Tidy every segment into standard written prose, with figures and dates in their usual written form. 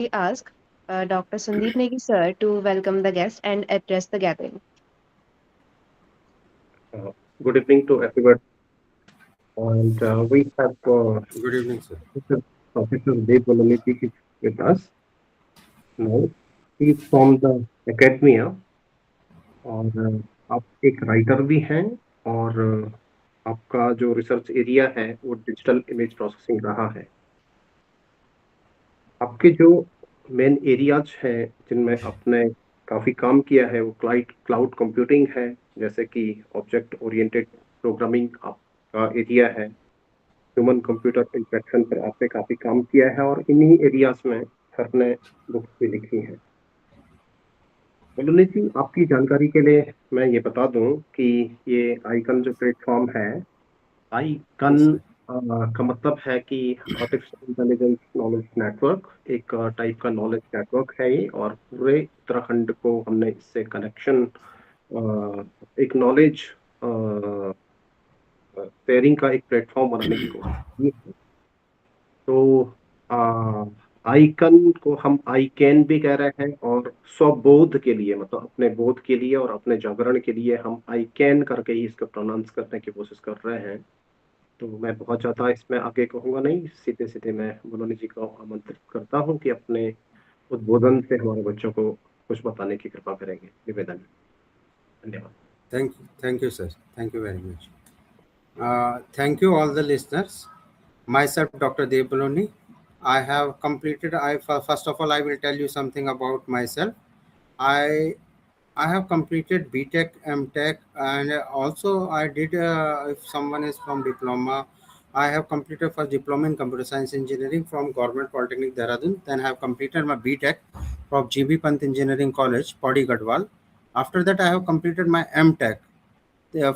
we ask Dr. Sandeep Negi sir to welcome the guest and address the gathering. Uh, Good evening to everyone. And we have Good evening, sir. Professor Dev Valaniti is with us now. He is from the academia और आप एक writer भी हैं और आपका जो research area है वो डिजिटल इमेज प्रोसेसिंग रहा है। आपके जो मेन एरियाज हैं जिनमें आपने काफ़ी काम किया है वो क्लाउड क्लाउड कंप्यूटिंग है, जैसे कि ऑब्जेक्ट ओरिएंटेड प्रोग्रामिंग आपका एरिया है। ह्यूमन कंप्यूटर इंटरेक्शन पर आपने काफी काम किया है और इन्हीं एरियाज में सर ने बुक्स भी लिखी हैं। बोलनी जी, आपकी जानकारी के लिए मैं ये बता दूं कि ये आइकन जो प्लेटफॉर्म है, आइकन Yes, sir. का मतलब है कि आर्टिफिशियल इंटेलिजेंस नॉलेज नेटवर्क, एक टाइप का नॉलेज नेटवर्क है ये, और पूरे उत्तराखंड को हमने इससे कनेक्शन, एक नॉलेज शेयरिंग का एक प्लेटफॉर्म बनाने की कोशिश की है। तो आइकन को हम आईकैन भी कह रहे हैं, और स्वबोध के लिए, मतलब अपने बोध के लिए और अपने जागरण के लिए हम आईकैन करके ही इसको प्रोनाउंस करने की कोशिश कर रहे हैं। तो मैं बहुत ज़्यादा इसमें आगे कहूँगा नहीं, सीधे सीधे मैं बोलोनी जी को आमंत्रित करता हूँ कि अपने उद्बोधन से हमारे बच्चों को कुछ बताने की कृपा करेंगे। निवेदन। धन्यवाद। Thank you, sir. Thank you very much. Thank you, all the listeners. Myself, Dr. Debaloni. I have completed. First of all, I will tell you something about myself. I I have completed BTech, MTech, and also I did. If someone is from diploma, I have completed first diploma in computer science engineering from Government Polytechnic Dehradun. Then I have completed my BTech from GB Pant Engineering College, Padi Gadwal. After that, I have completed my MTech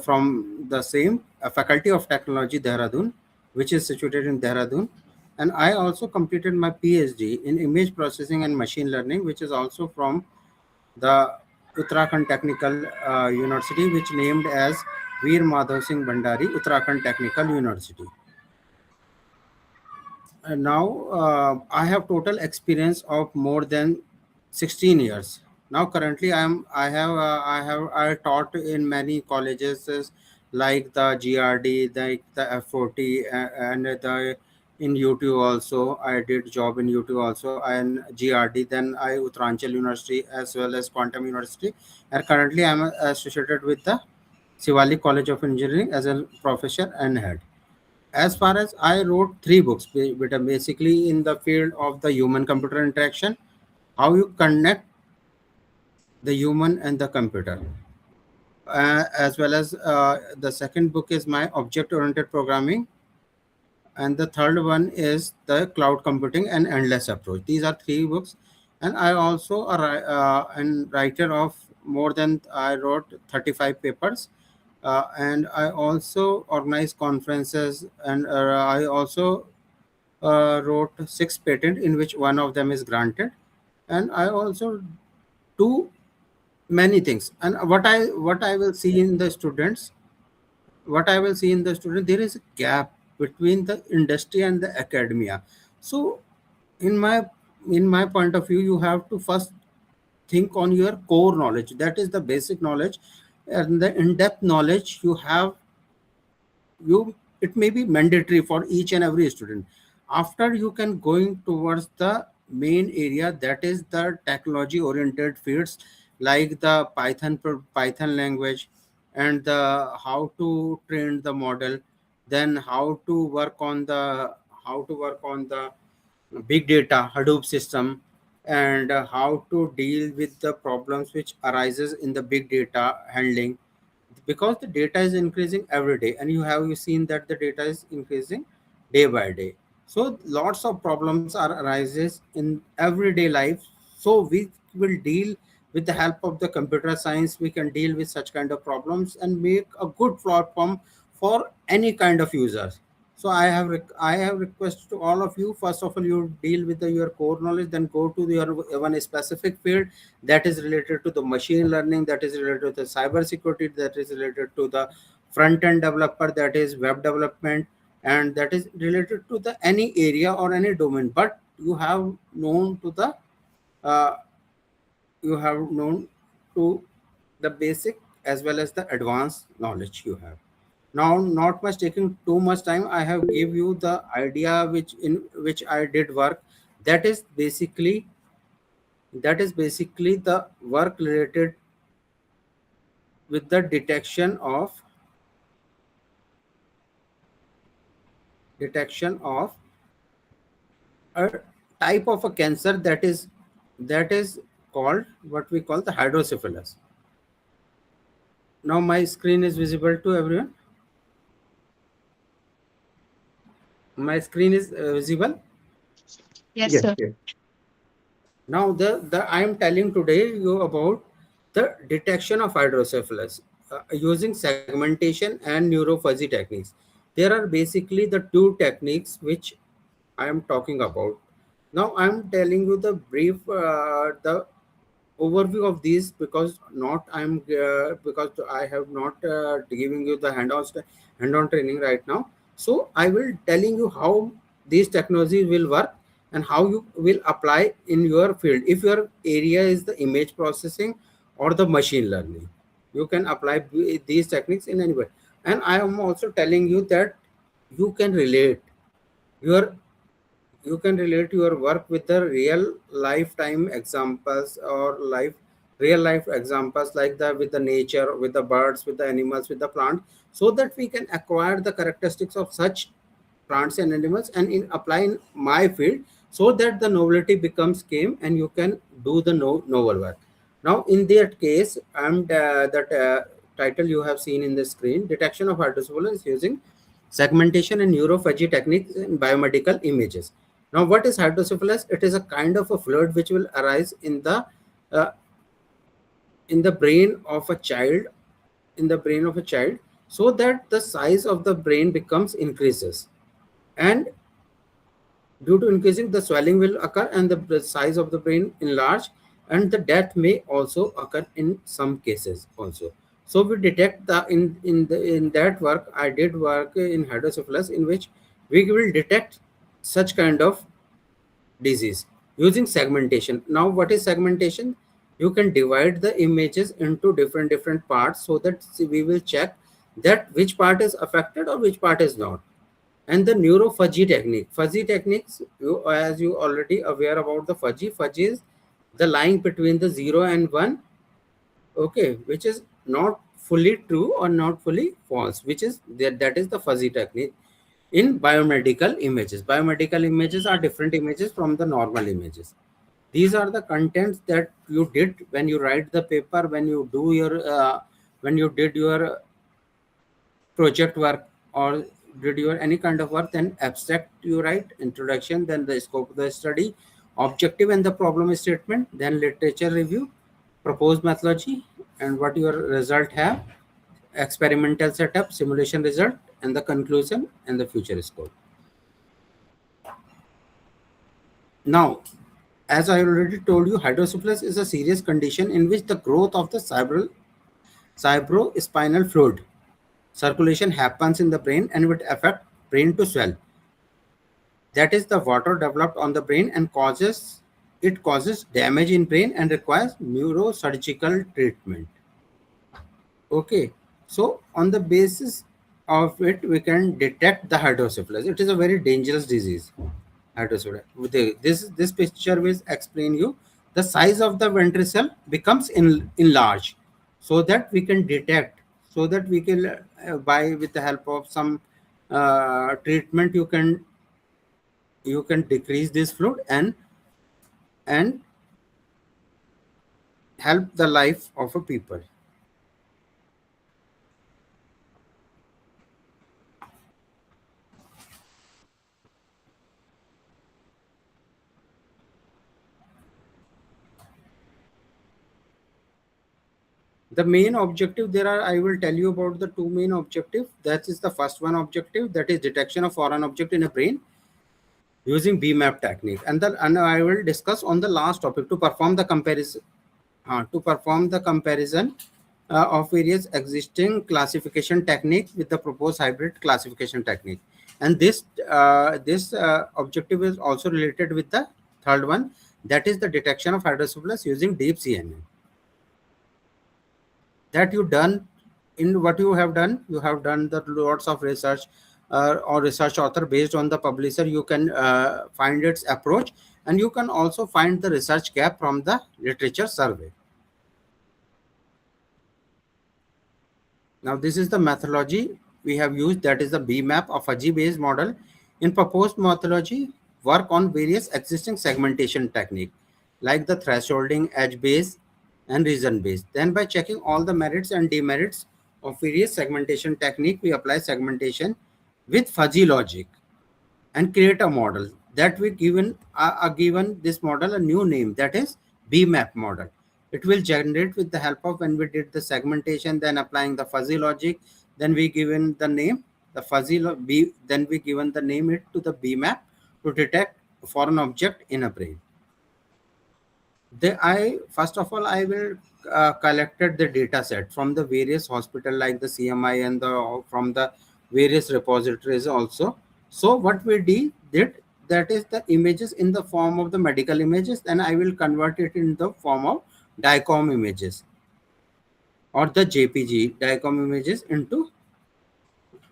from the same Faculty of Technology, Dehradun, which is situated in Dehradun. And I also completed my PhD in image processing and machine learning, which is also from the Uttarakhand Technical University, which named as Veer Madhav Singh Bhandari Uttarakhand Technical University. And now I have total experience of more than 16 years. Now currently I taught in many colleges like the GRD, like the F40, and the in UT also. I did job in UT also and GRD. Then I Uttaranchal University as well as Quantum University. And currently I am associated with the Shivali College of Engineering as a professor and head. As far as I wrote three books, which are basically in the field of the human computer interaction, how you connect the human and the computer. As well as the second book is my object oriented programming, and the third one is the cloud computing and endless approach. These are three books, and I also a writer of more than I wrote 35 papers, and I also organize conferences, and I also wrote six patents in which one of them is granted, and I also do many things. And what I will see in the students, there is a gap between the industry and the academia. So in my point of view, you have to first think on your core knowledge, that is the basic knowledge, and the in-depth knowledge you have, you it may be mandatory for each and every student. After you can going towards the main area, that is the technology oriented fields like the Python language, and the how to train the model, then how to work on the big data Hadoop system, and how to deal with the problems which arises in the big data handling, because the data is increasing every day, and you seen that the data is increasing day by day. So lots of problems are arises in everyday life. So we will deal with the help of the computer science. We can deal with such kind of problems and make a good platform for any kind of users. So I have requested to all of you. First of all, you deal with your core knowledge, then go to your one specific field that is related to the machine learning, that is related to the cyber security, that is related to the front end developer, that is web development, and that is related to the any area or any domain. But you have known to the uh, you have known to the basic as well as the advanced knowledge you have. Now, not much taking too much time, I have give you the idea which in which I did work. That is basically the work related with the detection of a type of a cancer that is called what we call the hydrocephalus. Now my screen is visible to everyone. My screen is visible. Yes, Yes, sir. yes. Now the I am telling today you about the detection of hydrocephalus using segmentation and neurophysi techniques. There are basically the two techniques which I am talking about. Now I am telling you the brief the overview of these because not I'm because I have not giving you the hand-on training right now. So I will telling you how these technologies will work and how you will apply in your field. If your area is the image processing or the machine learning, you can apply these techniques in any way. And I am also telling you that you can relate your you can relate your work with the real lifetime examples or real life examples like the with the nature, with the birds, with the animals, with the plant, so that we can acquire the characteristics of such plants and animals and in apply in my field, so that the novelty becomes game and you can do the novel work. Now in that case, that title you have seen in the screen, detection of hydrocephalus using segmentation and neurophagy techniques in biomedical images. Now, what is hydrocephalus? It is a kind of a fluid which will arise uh, in the brain of a child, so that the size of the brain becomes increases, and due to increasing, the swelling will occur and the size of the brain enlarge, and the death may also occur in some cases also. So we detect the in that work I did work in hydrocephalus, in which we will detect such kind of disease using segmentation. Now what is segmentation? You can divide the images into different parts, so that we will check that which part is affected or which part is not. And the neurophagy technique, fuzzy techniques, as you already aware about the fuzzy is the line between the 0 and 1, okay, which is not fully true or not fully false, which is that is the fuzzy technique in biomedical images. Biomedical images are different images from the normal images. These are the contents that you did when you write the paper, when you did your project work or did your any kind of work. Then abstract you write, introduction, then the scope of the study, objective and the problem statement, then literature review, proposed methodology, and what your result have, experimental setup, simulation result, and the conclusion and the future scope. Now, as I already told you, hydrocephalus is a serious condition in which the growth of the cerebrospinal fluid circulation happens in the brain and would affect brain to swell. That is, the water developed on the brain and causes damage in brain and requires neurosurgical treatment. Okay, so on the basis of it, we can detect the hydrocephalus. It is a very dangerous disease. Hydrocephalus. This picture will explain you the size of the ventricle becomes enlarged, so that we can detect, so that we can by with the help of some treatment, you can decrease this fluid and help the life of a people. The main objective, there are, I will tell you about the two main objective. That is the first one objective, that is detection of foreign object in a brain using BMAP technique, and I will discuss on the last topic to perform the comparison of various existing classification technique with the proposed hybrid classification technique. And this objective is also related with the third one, that is the detection of hydrocephalus using deep CNN. That you done in what you have done the lots of research, or research author based on the publisher, you can find its approach, and you can also find the research gap from the literature survey. Now this is the methodology we have used, that is the BMAP, a fuzzy based model. In proposed methodology, work on various existing segmentation technique like the thresholding, edge based, and region based. Then by checking all the merits and demerits of various segmentation technique, we apply segmentation with fuzzy logic and create a model that we given this model a new name, that is BMAP model. It will generate with the help of, when we did the segmentation, then applying the fuzzy logic, then we given the name the then we given the name it to the BMAP to detect foreign object in a brain. I first of all I will collected the data set from the various hospital like the CMI and the from the various repositories also. So what we did, that is the images in the form of the medical images, then I will convert it in the form of DICOM images or the JPG DICOM images into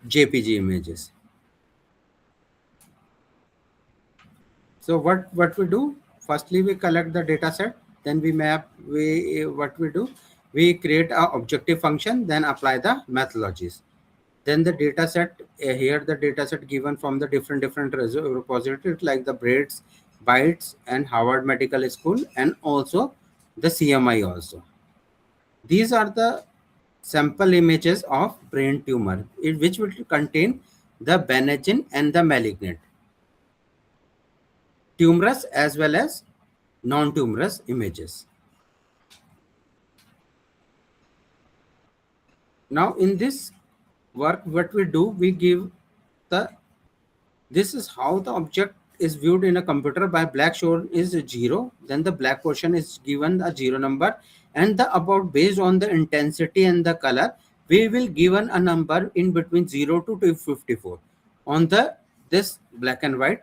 JPG images. So what we do? Firstly, we collect the data set. Then we map. What we do? We create a objective function. Then apply the methodologies. Then the data set here. The data set given from the different repositories like the Braids, Bytes, and Harvard Medical School, and also the CMI also. These are the sample images of brain tumor, which will contain the benign and the malignant, tumorous as well as non-tumorous images. Now in this work, what we do, we give the, this is how the object is viewed in a computer. By black shown is 0, then the black portion is given a 0 number, and the about based on the intensity and the color, we will given a number in between 0 to 254 on the this black and white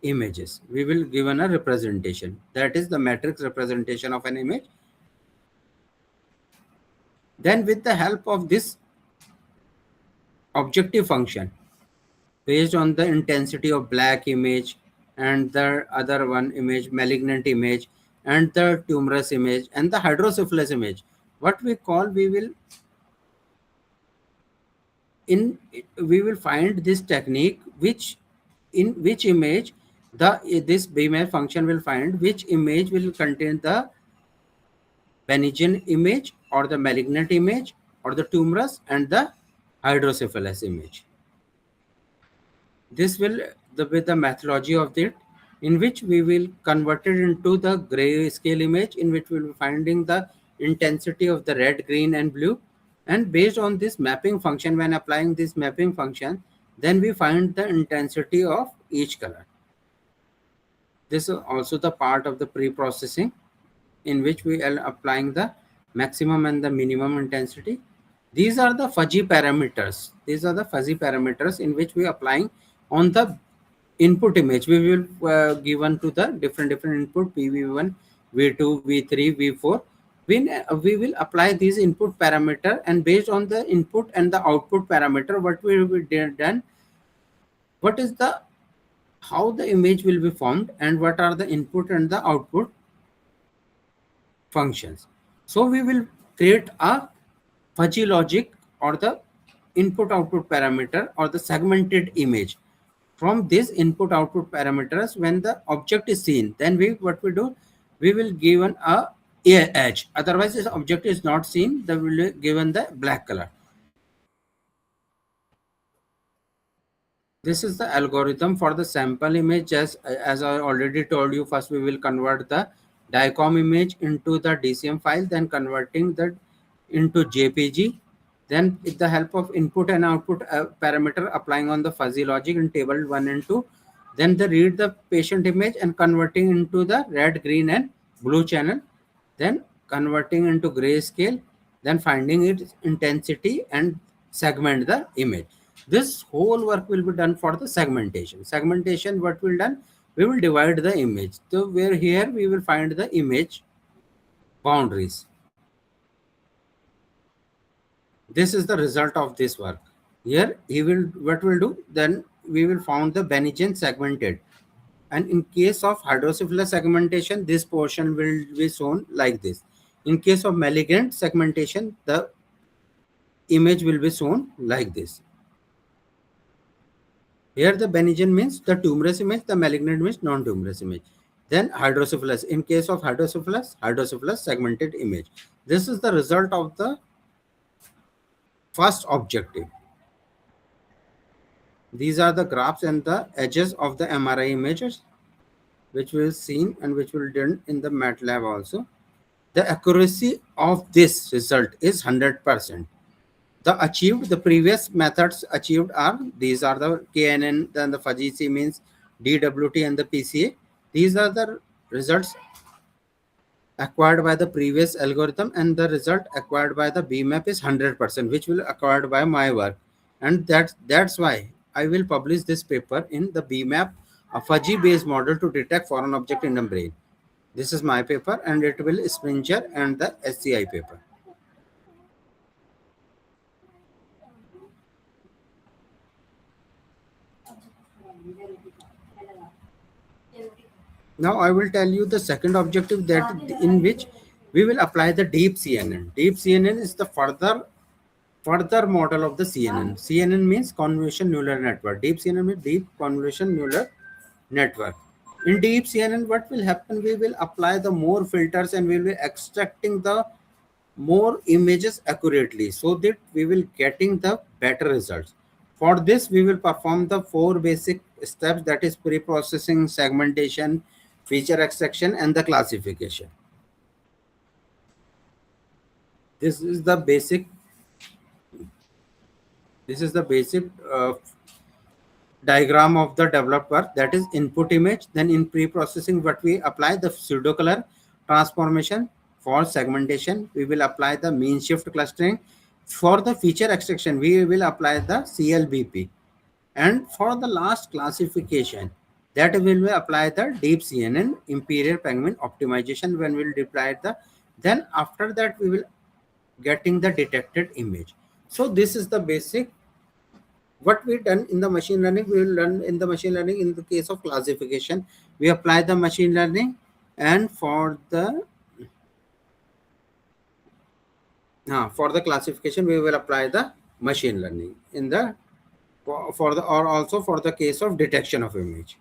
images. We will given a representation, that is the matrix representation of an image. Then with the help of this objective function based on the intensity of black image and the other one image malignant image and the tumorous image and the hydrocephalus image, what we call, we will find this technique which in which image this BMAP function will find which image will contain the benign image or the malignant image or the tumorous and the hydrocephalus image. This will with the methodology of it, in which we will convert it into the gray scale image, in which we will be finding the intensity of the red, green, and blue. And based on this mapping function, when applying this mapping function, then we find the intensity of each color. This is also the part of the pre-processing, in which we are applying the maximum and the minimum intensity. These are the fuzzy parameters. These are the fuzzy parameters in which we are applying on the input image. We will given to the different input PV1, V2, V3, V4. We will apply these input parameter, and based on the input and the output parameter, what we will done, what is the how the image will be formed, and what are the input and the output functions. So we will create a fuzzy logic or the input output parameter or the segmented image from these input output parameters. When the object is seen, then what we do, we will given a edge. Otherwise this object is not seen, they will given the black color. This is the algorithm for the sample image. As I already told you, first we will convert the DICOM image into the DCM file, then converting that into JPG. Then with the help of input and output parameter, applying on the fuzzy logic in table 1 and 2, then they read the patient image and converting into the red, green, and blue channel, then converting into grayscale, then finding its intensity and segment the image. This whole work will be done for the segmentation. Segmentation, what will done? We will divide the image. So where here we will find the image boundaries. This is the result of this work. Here he will what will do? Then we will found the Bayesian segmented. And in case of hydrocephalus segmentation, this portion will be shown like this. In case of malignant segmentation, the image will be shown like this. Here the Bayesian means the tumorous image, the malignant means non-tumorous image. Then hydrocephalus. In case of hydrocephalus, hydrocephalus segmented image. This is the result of the first objective. These are the graphs and the edges of the MRI images, which we will seen and which will done in the MATLAB also. The accuracy of this result is 100%. The previous methods achieved are, these are the KNN, then the fuzzy C means DWT and the PCA. These are the results acquired by the previous algorithm, and the result acquired by the BMAP is 100%, which will acquired by my work. And that's why I will publish this paper in the BMAP, a fuzzy based model to detect foreign object in the brain. This is my paper, and it will Springer and the SCI paper. Now I will tell you the second objective, that in which we will apply the deep CNN. Deep CNN is the further model of the CNN. CNN means convolution neural network. Deep CNN means deep convolution neural network. In deep CNN, what will happen? We will apply the more filters and we will be extracting the more images accurately, so that we will getting the better results. For this, we will perform the 4 basic steps, that is pre-processing, segmentation, feature extraction, and the classification. This is the basic diagram of the developer, that is input image. Then in pre-processing, what we apply the pseudo color transformation. For segmentation, we will apply the mean shift clustering. For the feature extraction, we will apply the CLBP. And for the last classification, that will apply the deep CNN, imperial penguin optimization. When we will deploy the, then after that we will getting the detected image. So this is the basic what we done in the machine learning. We will learn in the machine learning. In the case of classification, we apply the machine learning, and for the classification, we will apply the machine learning in the for the, or also for the case of detection of image.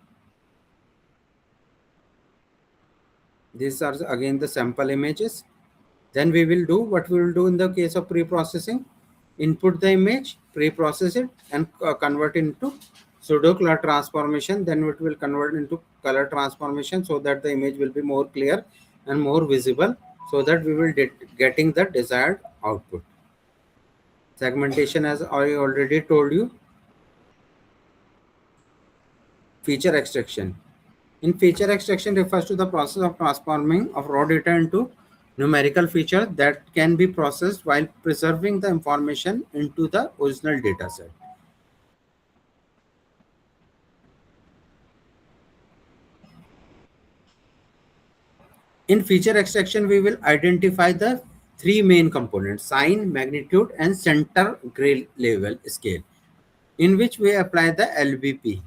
These are again the sample images. Then we will do what we will do in the case of pre-processing. Input the image, pre-process it, and convert into pseudo color transformation. Then it will convert into color transformation, so that the image will be more clear and more visible, so that we will getting the desired output. Segmentation, as I already told you. Feature extraction. In feature extraction refers to the process of transforming of raw data into numerical feature that can be processed while preserving the information into the original data set. In feature extraction, we will identify the 3 main components: sign, magnitude, and center gray level scale, in which we apply the LBP.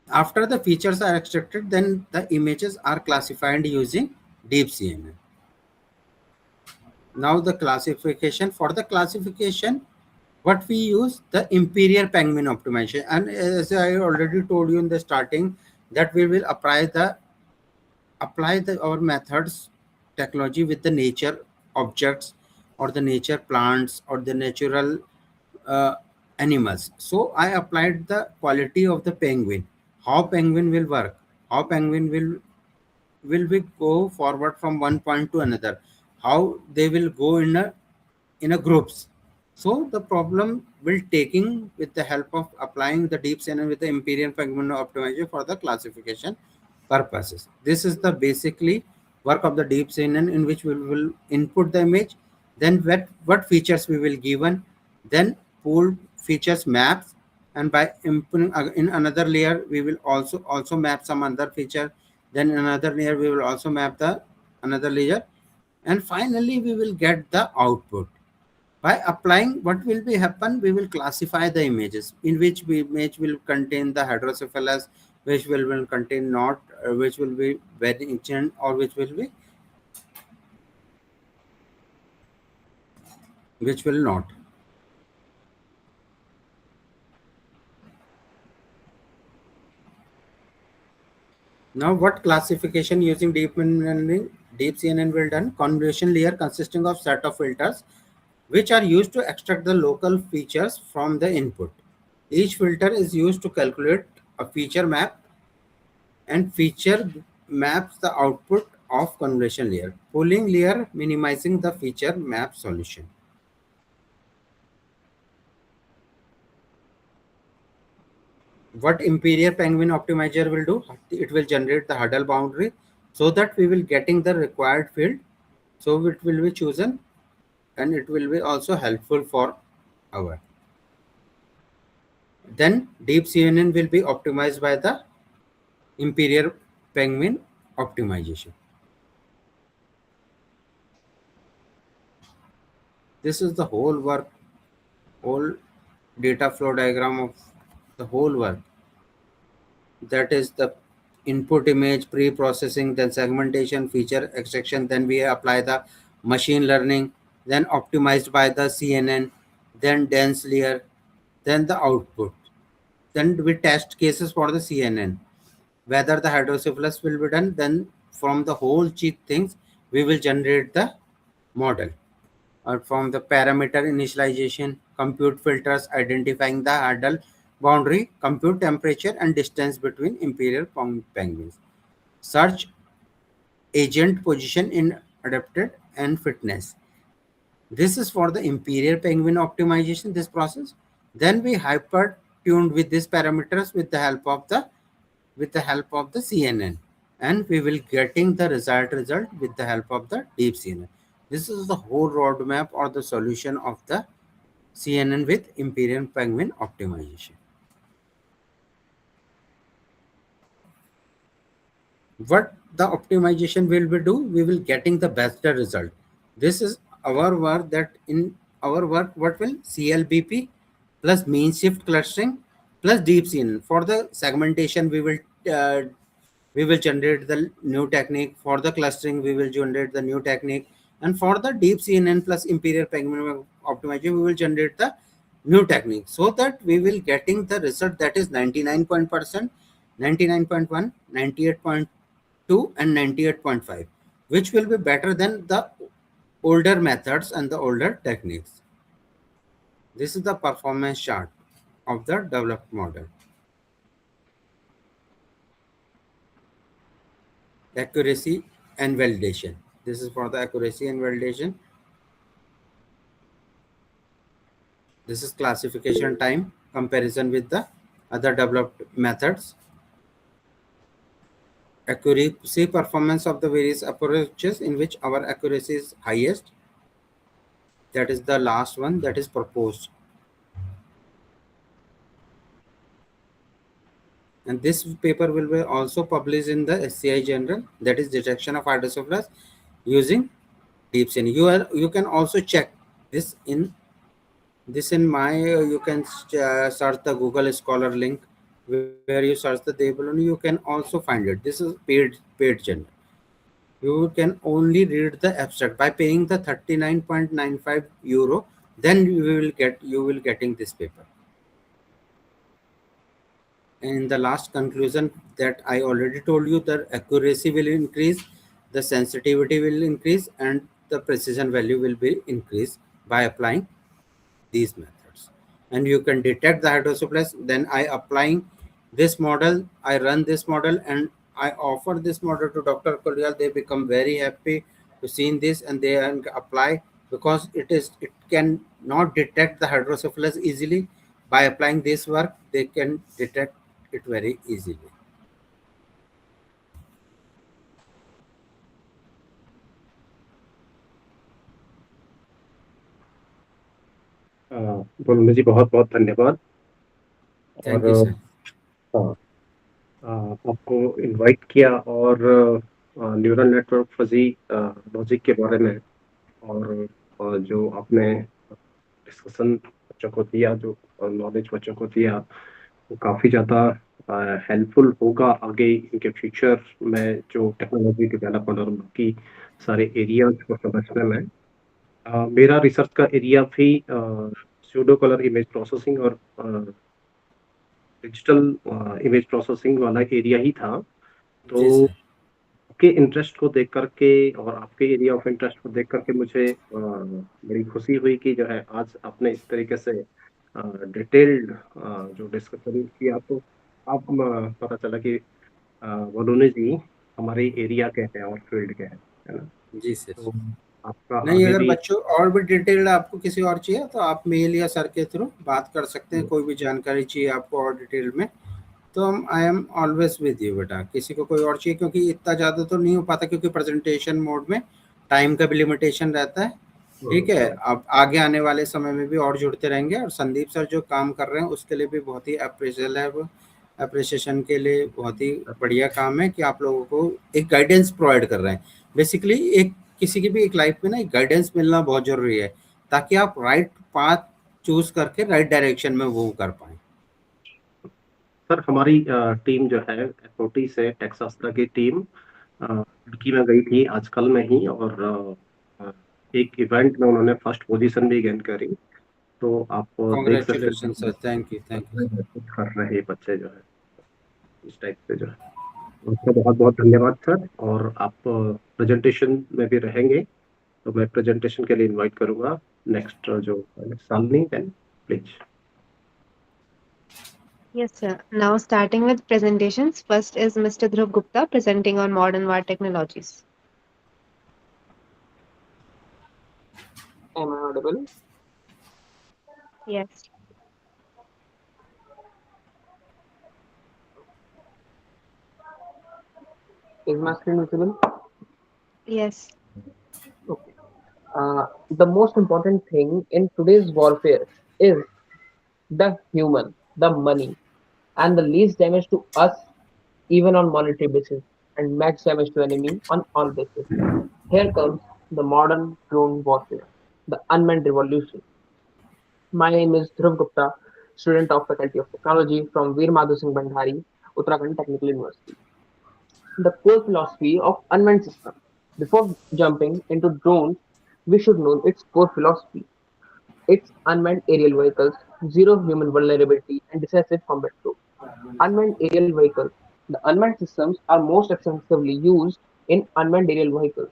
After the features are extracted, then the images are classified using deep CNN. Now the classification. For the classification, what we use, the imperial penguin optimization. And as I already told you in the starting, that we will apply our methods technology with the nature objects, or the nature plants, or the natural animals. So I applied the quality of the penguin, how penguin will work, how penguin will we go forward from one point to another, how they will go in a groups. So the problem will taking with the help of applying the deep CNN with the imperial penguin optimization for the classification purposes. This is the basically work of the deep CNN, in which we will input the image, then what features we will given, then pooled features maps, and by in another layer we will also map some other feature, then in another layer we will also map the another layer, and finally we will get the output. By applying, what will be happen, we will classify the images, in which image will contain the hydrocephalus, which will contain not, which will be very ancient, or which will not. Now, what classification using deep learning, deep CNN will done? Convolution layer consisting of set of filters which are used to extract the local features from the input. Each filter is used to calculate a feature map, and feature maps the output of convolution layer. Pooling layer minimizing the feature map solution. What Imperial Penguin Optimizer will do? It will generate the huddle boundary so that we will getting the required field. So it will be chosen, and it will be also helpful for our. Then deep CNN will be optimized by the Imperial Penguin optimization. This is the whole work, whole data flow diagram of the whole work. That is the input image pre-processing, then segmentation, feature extraction, then we apply the machine learning, then optimized by the CNN, then dense layer, then the output. Then we test cases for the CNN, whether the hydrocephalus will be done. Then from the whole cheat things, we will generate the model. Or from the parameter initialization, compute filters, identifying the hurdle boundary, compute temperature and distance between imperial penguins, search agent position in adapted and fitness. This is for the imperial penguin optimization, this process. Then we hyper tuned with these parameters with the help of the CNN, and we will getting the result with the help of the deep CNN. This is the whole roadmap or the solution of the CNN with Imperial Penguin optimization. What the optimization will be do, we will getting the best result. This is our work, that in our work what will CLBP plus mean shift clustering plus deep CNN. For the segmentation we will generate the new technique. For the clustering we will generate the new technique, and for the deep CNN plus Imperial Penguin optimization we will generate the new technique, so that we will getting the result that is 99%, 99.1, 98.2 and 98.5, which will be better than the older methods and the older techniques. This is the performance chart of the developed model. Accuracy and validation. This is for the accuracy and validation. This is classification time comparison with the other developed methods. Accuracy performance of the various approaches in which our accuracy is highest. That is the last one that is proposed. And this paper will be also published in the SCI Journal, that is detection of hydrocephalus using deep CNN. You can also check this in my you can search the Google Scholar link, where you search the table and you can also find it. This is paid journal. You can only read the abstract by paying the 39.95 euro. Then you will getting this paper. In the last conclusion, that I already told you, the accuracy will increase, the sensitivity will increase, and the precision value will be increased by applying these methods. And you can detect the hydrocephalus. Then I applying this model, I run this model, and I offer this model to Dr. Kolyal. They become very happy to seeing this, and they apply, because it can not detect the hydrocephalus easily. By applying this work, they can detect it very easily. बोलने जी बहुत बहुत धन्यवाद। और thank you sir. हाँ, आपको invite किया और neural network fuzzy logic के बारे में और जो आपने डिस्कशन बच्चों को दिया, जो नॉलेज बच्चों को दिया, वो काफ़ी ज़्यादा हेल्पफुल होगा आगे इनके फ्यूचर में, जो टेक्नोलॉजी डेवलपमेंट और बाकी सारे एरियाज को समझने में। मेरा रिसर्च का एरिया भी स्यूडो कलर इमेज प्रोसेसिंग और डिजिटल इमेज प्रोसेसिंग वाला एरिया ही था। तो जी सर। आपके इंटरेस्ट को देख करके और आपके एरिया ऑफ इंटरेस्ट को देख करके मुझे बड़ी खुशी हुई कि जो है आज आपने इस तरीके से डिटेल्ड जो डिस्कशन किया। तो आप पता चला कि वरुण जी हमारे एरिया के हैं और फील्ड के हैं, है ना? जी सर। तो आपका नहीं, आगे अगर भी। बच्चों और भी डिटेल्ड आपको किसी और चाहिए तो आप मेल या सर के थ्रू बात कर सकते हैं। कोई भी जानकारी चाहिए आपको और डिटेल में, तो हम I am always with you बेटा। किसी को कोई और चाहिए, क्योंकि इतना ज़्यादा तो नहीं हो पाता, क्योंकि प्रेजेंटेशन मोड में टाइम का भी लिमिटेशन रहता है। ठीक है, हम्म, अब आगे आने वाले समय में भी और जुड़ते रहेंगे, और संदीप सर जो काम कर रहे हैं उसके लिए भी बहुत ही अप्रिशियल है वो। अप्रिसिएशन के लिए बहुत ही बढ़िया काम है कि आप लोगों को एक गाइडेंस प्रोवाइड कर रहे हैं। बेसिकली एक किसी की भी एक लाइफ में ना एक गाइडेंस मिलना बहुत जरूरी है, ताकि आप राइट पाथ चूज करके राइट डायरेक्शन में मूव कर पाए। सर हमारी टीम जो है एसओटी से टेक्सास की टीम तुर्की में गई थी आजकल में ही, और एक इवेंट में उन्होंने फर्स्ट पोजीशन भी गेन करी। तो आप देख सकते कॉन्ग्रेचुलेशन हैं sir, thank you, thank you. कर रहे बच्चे जो है इस टाइप से जो है। आपका बहुत बहुत धन्यवाद सर। और आप प्रेजेंटेशन में भी रहेंगे तो मैं प्रेजेंटेशन के लिए इनवाइट करूंगा नेक्स्ट जो साल नहीं then please. Yes, sir. Now, starting with presentations, first is Mr. Dhruv Gupta presenting on modern war technologies. Am I audible? Yes. Is my screen visible? Yes. Okay. The most important thing in today's warfare is the human, the money, and the least damage to us, even on monetary basis, and max damage to enemy on all bases. Here comes the modern drone warfare, the unmanned revolution. My name is Dhruv Gupta, student of Faculty of Technology from Veer Madhu Singh Bandhari, Uttarakhand Technical University. The core philosophy of unmanned system. Before jumping into drones, we should know its core philosophy. It's unmanned aerial vehicles, zero human vulnerability, and decisive combat flow. Unmanned aerial vehicles. The unmanned systems are most extensively used in unmanned aerial vehicles.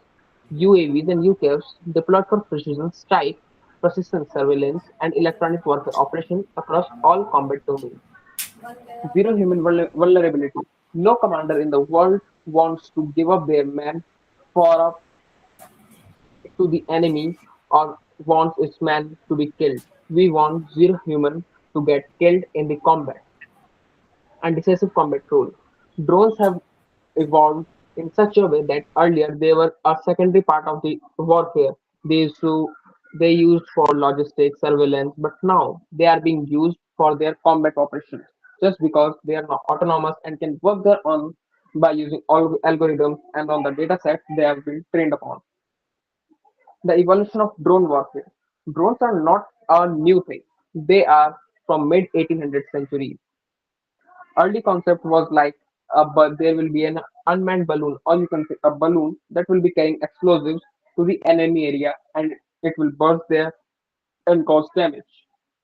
UAVs and UCAVs deployed for precision strike, persistent surveillance, and electronic warfare operations across all combat domains. Zero human vulnerability. No commander in the world wants to give up their men for up to the enemy or wants its men to be killed. We want zero human to get killed in the combat and decisive combat role. Drones have evolved in such a way that earlier they were a secondary part of the warfare. They used for logistics, surveillance, but now they are being used for their combat operations just because they are not autonomous and can work their own by using all algorithms and on the data sets they have been trained upon. The evolution of drone warfare. Drones are not a new thing. They are from mid 1800th century. Early concept was like but there will be an unmanned balloon, or you can say a balloon that will be carrying explosives to the enemy area and it will burst there and cause damage.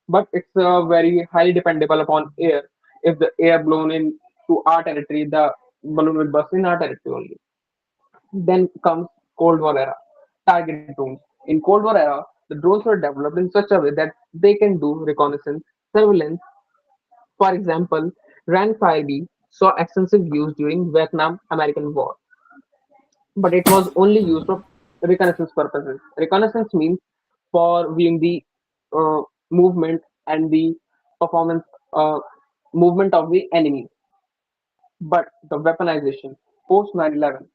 But it's very highly dependable upon air. If the air blown in to our territory, the balloon will burst in our territory only. Then comes Cold War era. Target drones. In Cold War era, the drones were developed in such a way that they can do reconnaissance, surveillance. For example, Rank 5B saw extensive use during Vietnam American War, but it was only used for reconnaissance purposes. Reconnaissance means for viewing the movement and the performance movement of the enemy. But the weaponization post 9/11,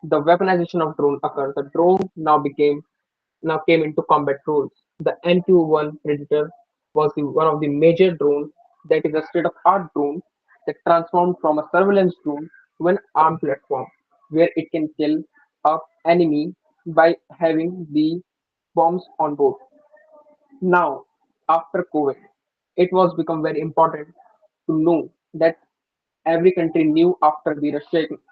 the weaponization of drone occurred. The drone now came into combat roles. The MQ-1 Predator was one of the major drones that is a state-of-art drone that transformed from a surveillance drone to an armed platform where it can kill a enemy by having the bombs on board. Now, after COVID, it was become very important to know that every country knew after the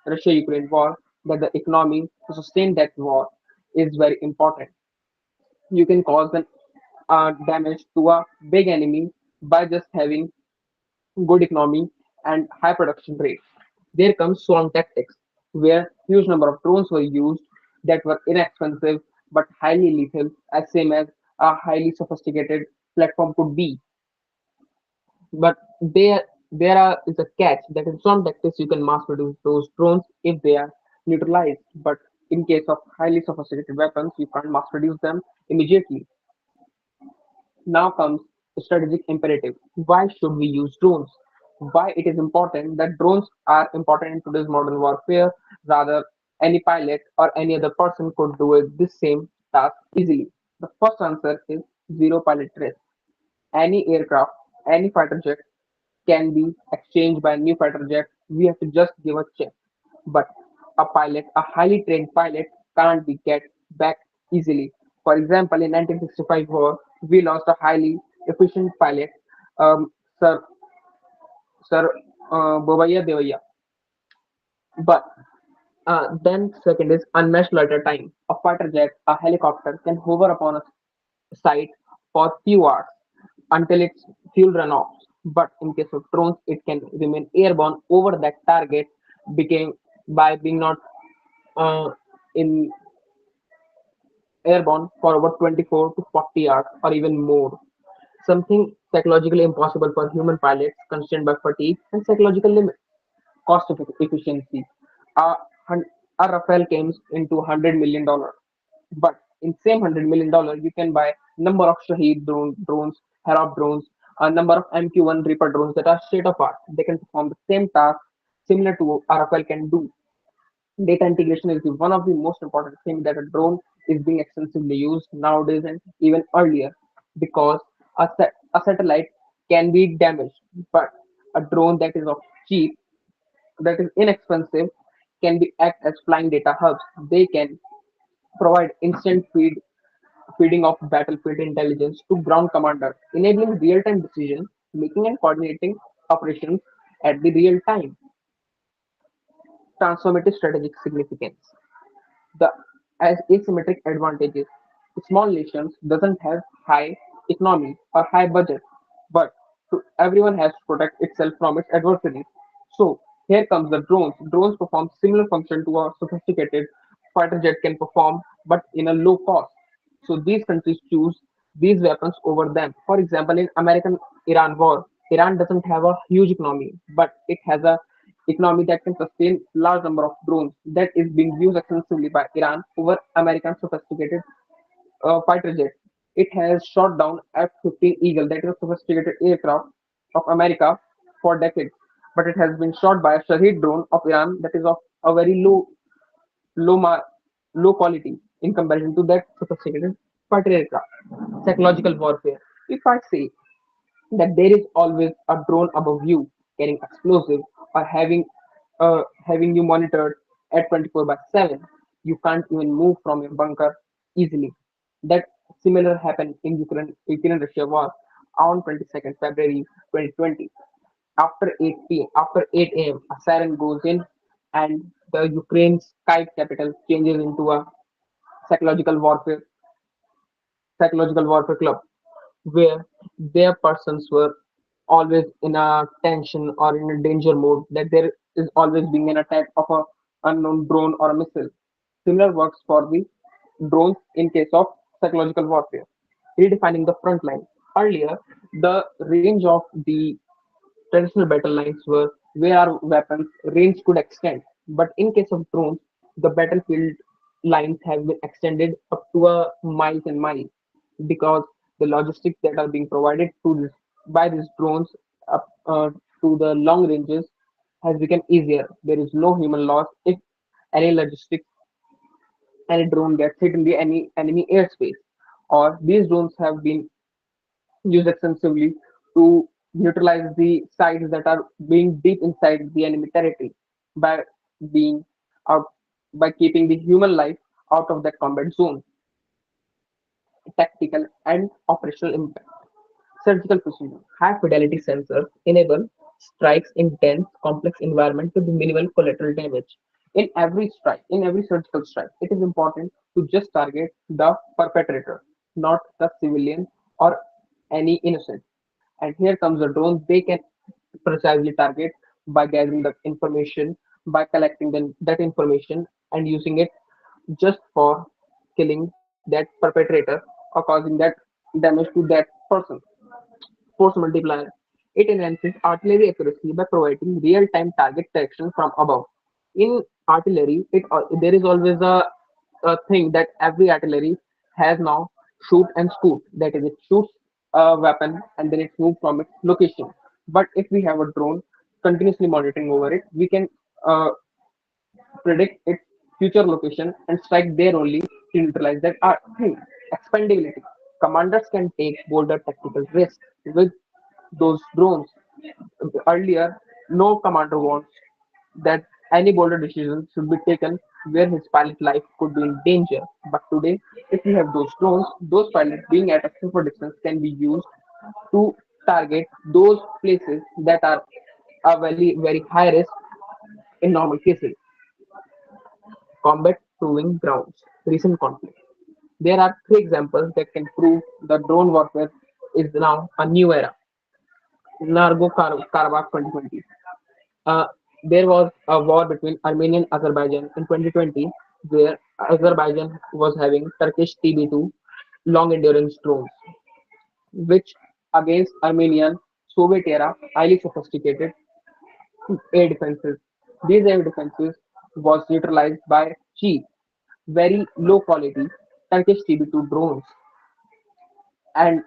Russia-Ukraine war that the economy to sustain that war is very important. You can cause an damage to a big enemy by just having good economy and high production rate. There comes swarm tactics, where huge number of drones were used that were inexpensive but highly lethal, as same as a highly sophisticated platform could be. But there is a catch that in some tactics you can mass produce those drones if they are neutralized. But in case of highly sophisticated weapons, you can't mass produce them immediately. Now comes strategic imperative. Why should we use drones? Why it is important that drones are important in today's modern warfare. Rather, any pilot or any other person could do it this same task easily. The first answer is zero pilot risk. Any aircraft, any fighter jet can be exchanged by a new fighter jet. We have to just give a check. But a highly trained pilot, can't be get back easily. For example, in 1965 war, we lost a highly efficient pilot, Sir Bobaya Devaya. But then second is unmatched loiter time. A fighter jet, a helicopter can hover upon a site for few hours until its fuel run off. But in case of drones, it can remain airborne over that target became by being not uh, in airborne for over 24 to 40 hours or even more. Something psychologically impossible for human pilots constrained by fatigue and psychological limits. Cost efficiency. A, a Rafale comes into $100 million, but in same $100 million you can buy number of drones, Harop drones, a number of MQ-1 Reaper drones that are state of art. They can perform the same task similar to a Rafale can do. Data integration is one of the most important things that a drone is being extensively used nowadays and even earlier because a satellite can be damaged, but a drone that is of cheap, that is inexpensive, can be act as flying data hubs. They can provide feeding of battlefield intelligence to ground commanders, enabling real-time decision making and coordinating operations at the real time. Transformative strategic significance. The as asymmetric advantages. Small nations doesn't have high economy or high budget, but everyone has to protect itself from its adversaries. So here comes the drones. Drones perform similar function to a sophisticated fighter jet can perform, but in a low cost. So these countries choose these weapons over them. For example, in American-Iran war, Iran doesn't have a huge economy, but it has a economy that can sustain large number of drones that is being used extensively by Iran over American sophisticated fighter jet. It has shot down F-15 Eagle, that is a sophisticated aircraft of America for decades, but it has been shot by a Shahed drone of Iran that is of a very low, ma- low quality in comparison to that sophisticated fighter aircraft. Psychological warfare. If I say that there is always a drone above you carrying explosive or having you monitored at 24 by 7, you can't even move from your bunker easily. That similar happened in Ukraine Russia war on 22nd February 2020. After after 8 a.m., a siren goes in and the Ukraine's sky capital changes into a psychological warfare psychological warfare club where their persons were always in a tension or in a danger mode that there is always being an attack of a unknown drone or a missile. Similar works for the drones in case of psychological warfare. Redefining the front line. Earlier, the range of the traditional battle lines were where our weapons range could extend. But in case of drones, the battlefield lines have been extended up to a miles and miles because the logistics that are being provided to this by these drones up to the long ranges has become easier. There is no human loss if any logistics any drone gets hit in the any enemy airspace. or these drones have been used extensively to neutralize the sites that are being deep inside the enemy territory by being out by keeping the human life out of that combat zone. Tactical and operational impact. Surgical precision. High fidelity sensors enable strikes in dense, complex environment with minimal collateral damage. In every strike, in every surgical strike, it is important to just target the perpetrator, not the civilian or any innocent. And here comes the drone. They can precisely target by gathering the information, by collecting that information and using it just for killing that perpetrator or causing that damage to that person. Force multiplier. It enhances artillery accuracy by providing real-time target detection from above. In artillery, there is always a thing that every artillery has now: shoot and scoot. That is, it shoots a weapon and then it moves from its location. But if we have a drone continuously monitoring over it, we can uh, predict its future location and strike there only to neutralize that thing. Expandability. Commanders can take bolder tactical risks with those drones. Earlier, no commander wants that any bolder decision should be taken where his pilot life could be in danger. But today, if we have those drones, those pilots being at a safer distance can be used to target those places that are very, very high risk in normal cases. Combat proving grounds. Recent conflict. There are three examples that can prove the drone warfare is now a new era. Karabakh 2020. Uh, there was a war between Armenia and Azerbaijan in 2020, where Azerbaijan was having Turkish TB2 long endurance drones, which against Armenian Soviet era highly sophisticated air defenses. These air defenses was neutralized by cheap, very low quality Turkish TB2 drones, and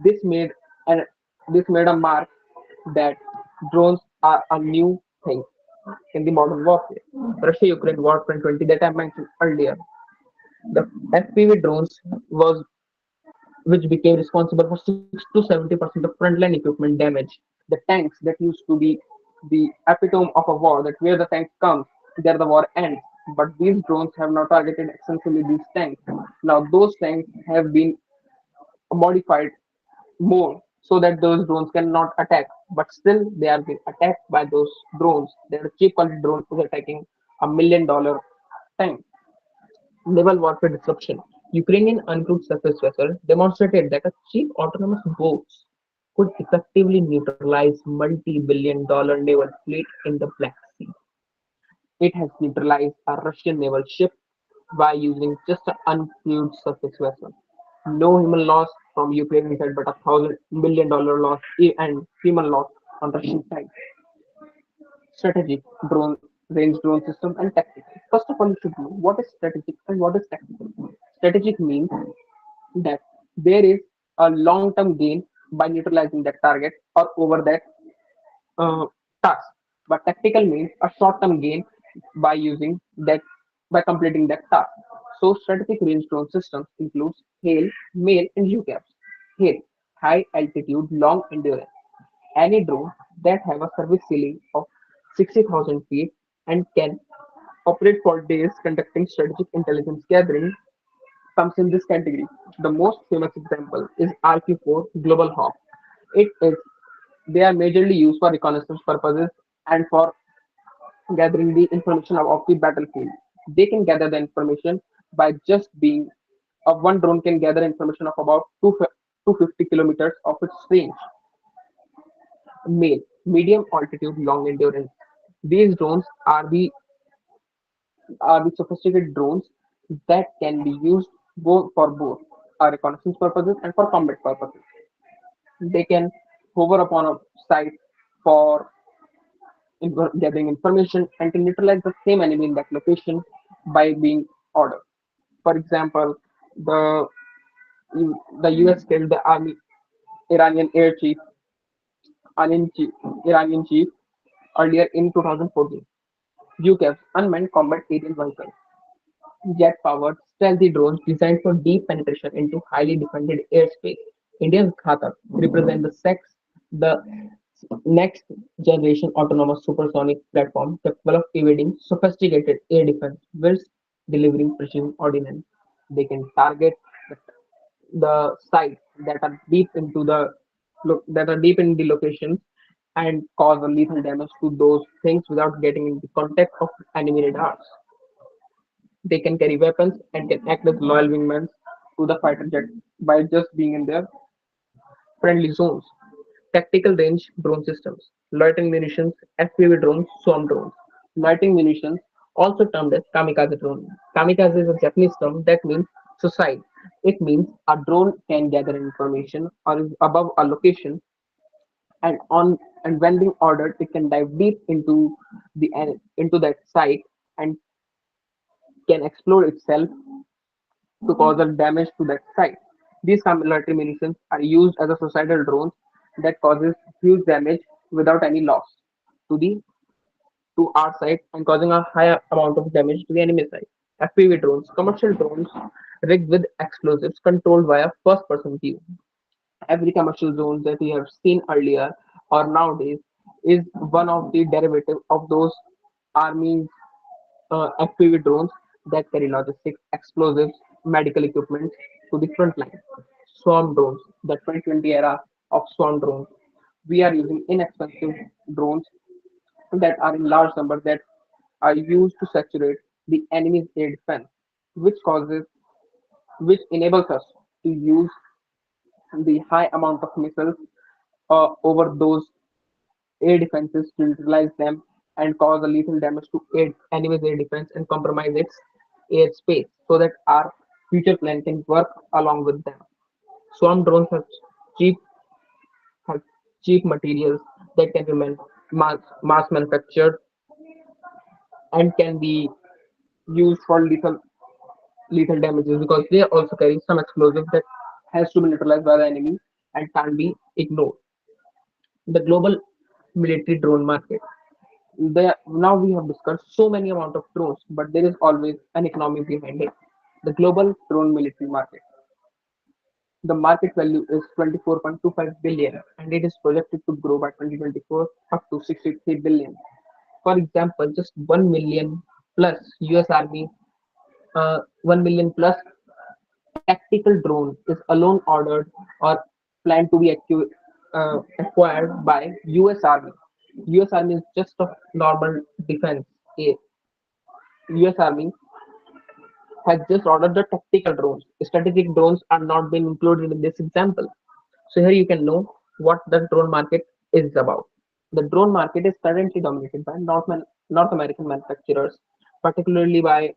this made an this made a mark that drones are a new thing in the modern warfare. Russia-Ukraine War 2020 that I mentioned earlier. The FPV drones was which became responsible for 6 to 70% of frontline equipment damage. The tanks that used to be the epitome of a war, that where the tank comes, there the war ends. But these drones have now targeted extensively these tanks. Now those tanks have been modified more so that those drones cannot attack. But still, they are being attacked by those drones. Their cheap quality drone is attacking $1 million tank. Naval warfare disruption. Ukrainian uncrewed surface vessel demonstrated that a cheap autonomous boats could effectively neutralize multi-billion dollar naval fleet in the Black Sea. It has neutralized a Russian naval ship by using just an uncrewed surface vessel. No human loss from Ukrainian side, but $1,000 million loss and human loss on Russian side. Strategic drone range drone system and tactical. First of all, you should know what is strategic and what is tactical. Strategic means that there is a long-term gain by neutralizing that target or over that uh, task. But tactical means a short-term gain by using that by completing that task. So strategic range drone systems includes hail, mail, and UCAVs. Hail, high altitude, long endurance. Any drone that have a service ceiling of 60,000 feet and can operate for days conducting strategic intelligence gathering comes in this category. The most famous example is RQ-4 Global Hawk. It is They are majorly used for reconnaissance purposes and for gathering the information of the battlefield. They can gather the information by just being one drone can gather information of about 250 kilometers of its range. Medium altitude, long endurance. These drones are the sophisticated drones that can be used both reconnaissance purposes and for combat purposes. They can hover upon a site for gathering information and to neutralize the same enemy in that location by being ordered. For example, the the US killed the army Iranian air chief, Iranian chief, Iranian chief earlier in 2014. UCAVs, unmanned combat aerial vehicles. jet-powered, stealthy drones designed for deep penetration into highly defended airspace. India's Ghatak represent the next generation autonomous supersonic platform capable of evading sophisticated air defense whilst delivering precision ordnance. They can target the, the sites that are deep in the locations and cause a lethal damage to those things without getting into contact of enemy radars. They can carry weapons and can act as loyal wingmen to the fighter jet by just being in their friendly zones. Tactical range drone systems, loitering munitions, FPV drones, swarm drones. Loitering munitions, also termed as kamikaze drone. Kamikaze is a Japanese term that means suicide. It means a drone can gather information or is above a location and when being ordered, it can dive deep into that site and can explode itself to cause a damage to that site. These military munitions are used as a suicidal drones that causes huge damage without any loss to the to our site and causing a high amount of damage to the enemy site. FPV drones, commercial drones rigged with explosives controlled via first-person view. Every commercial zone that we have seen earlier or nowadays is one of the derivative of those army FPV drones that carry logistics, explosives, medical equipment to the front line. Swarm drones, the 2020 era of swarm drones. We are using inexpensive drones that are in large numbers that are used to saturate the enemy's air defense, which causes, which enables us to use the high amount of missiles over those air defenses to utilize them and cause a lethal damage to enemy's air defense and compromise its airspace so that our future plan can work along with them. Swarm drones cheap have cheap materials that can be mass manufactured and can be used for lethal damages because they also carry some explosive that has to be neutralized by the enemy and can't be ignored. The global military drone market. Now we have discussed so many amount of drones, but there is always an economy behind it. The global drone military market. The market value is 24.25 billion and it is projected to grow by 2024 up to 63 billion. For example, just 1 million plus US Army 1 million plus tactical drone is alone ordered or planned to be acquired by US Army. US Army is just a normal defense. US Army has just ordered the tactical drones. Strategic drones are not being included in this example. So here you can know what the drone market is about. The drone market is currently dominated by North American manufacturers, particularly by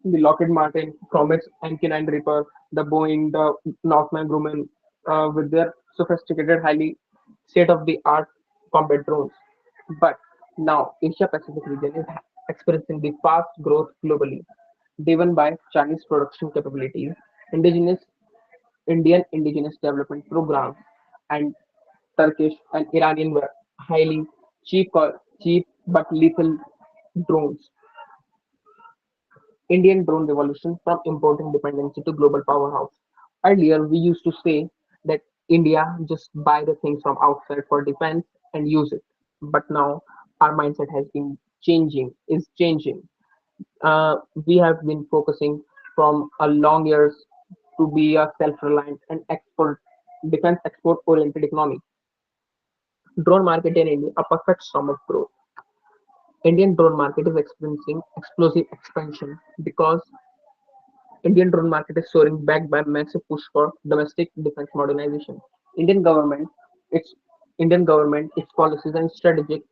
the Lockheed Martin from its MK9 Reaper, the Boeing, the Northrop Grumman, with their sophisticated, highly state-of-the-art combat drones. But now Asia Pacific region is experiencing the fast growth globally, driven by Chinese production capabilities, indigenous Indian indigenous development programs, and Turkish and Iranian highly cheap but lethal drones. Indian drone revolution from importing dependency to global powerhouse. Earlier, we used to say that India just buy the things from outside for defense and use it. But now our mindset has been changing. We have been focusing from a long years to be a self-reliant and defense export oriented economy. Drone market in India, a perfect storm of growth. Indian drone market is experiencing explosive expansion because Indian drone market is soaring backed by massive push for domestic defense modernization. Indian government, its Indian government, its policies and strategic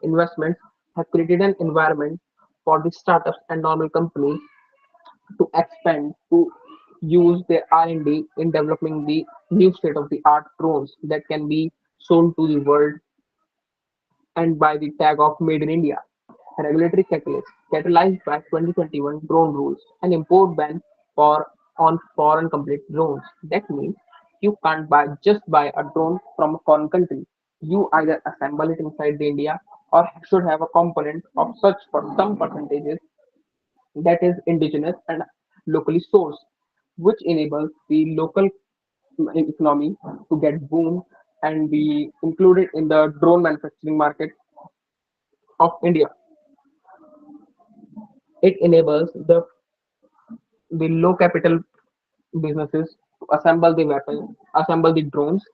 investments have created an environment for the startups and normal companies to expand to use their R&D in developing the new state-of-the-art drones that can be sold to the world and by the tag of Made in India. Regulatory catalyst catalyzed by 2021 drone rules and import ban for on foreign complete drones. That means you can't buy a drone from a foreign country. You either assemble it inside the India or should have a component of such for some percentages that is indigenous and locally sourced, which enables the local economy to get boom and be included in the drone manufacturing market of India. It enables the low capital businesses to assemble the weapons, assemble the drones,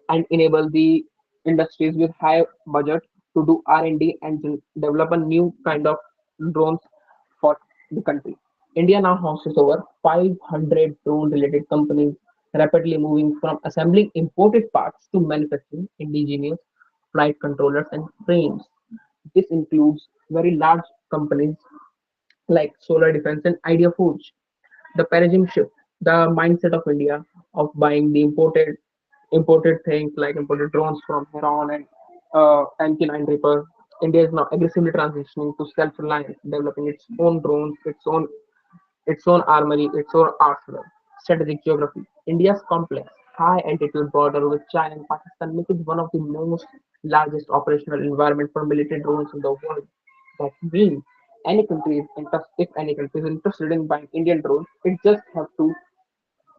and enable the industries with high budget to do R&D and develop a new kind of drones for the country. India now houses over 500 drone-related companies, rapidly moving from assembling imported parts to manufacturing indigenous flight controllers and frames. This includes very large companies like Solar Defense and Idea Foods. The paradigm shift, the mindset of India of buying the imported things like imported drones from Iran and MQ-9 Reaper. India is now aggressively transitioning to self-reliance, developing its own drones, its own armory, its own arsenal. Strategic geography. India's complex, high altitude border with China and Pakistan make it one of the most largest operational environment for military drones in the world. That means if any country is interested in buying Indian drones, it just have to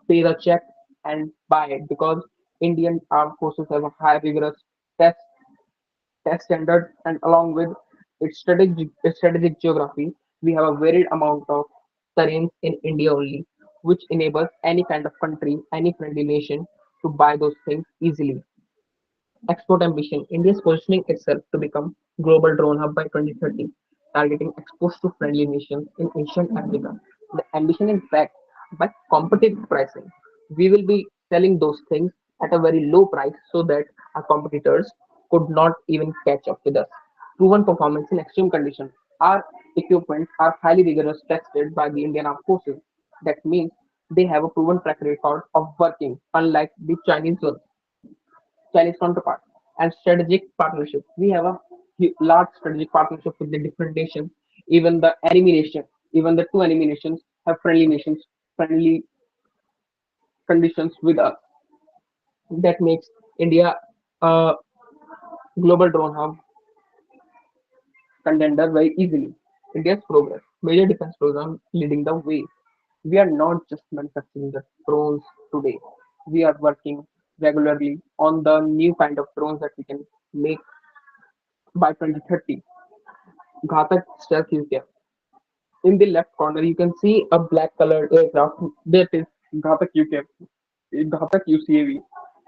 pay the check and buy it because Indian armed forces have a high rigorous test test standard, and along with its strategic geography, we have a varied amount of terrains in India only, which enables any kind of country, any friendly nation to buy those things easily. Export ambition. India is positioning itself to become global drone hub by 2030, targeting exports to friendly nations in Asia and Africa. The ambition is backed by competitive pricing. We will be selling those things at a very low price so that our competitors could not even catch up with us. Proven performance in extreme conditions. Our equipment are highly rigorous tested by the Indian Armed Forces. That means they have a proven track record of working, unlike the Chinese counterpart, and strategic partnership. We have a large strategic partnership with the different nations. Even the enemy nation, even the two enemy nations have friendly conditions with us. That makes India a global drone hub contender very easily. India's progress, major defense program leading the way. We are not just manufacturing the drones today. We are working regularly on the new kind of drones that we can make by 2030. Ghatak stealth UCF. In the left corner, you can see a black colored aircraft. That is Ghatak UCF, Ghatak UCAV.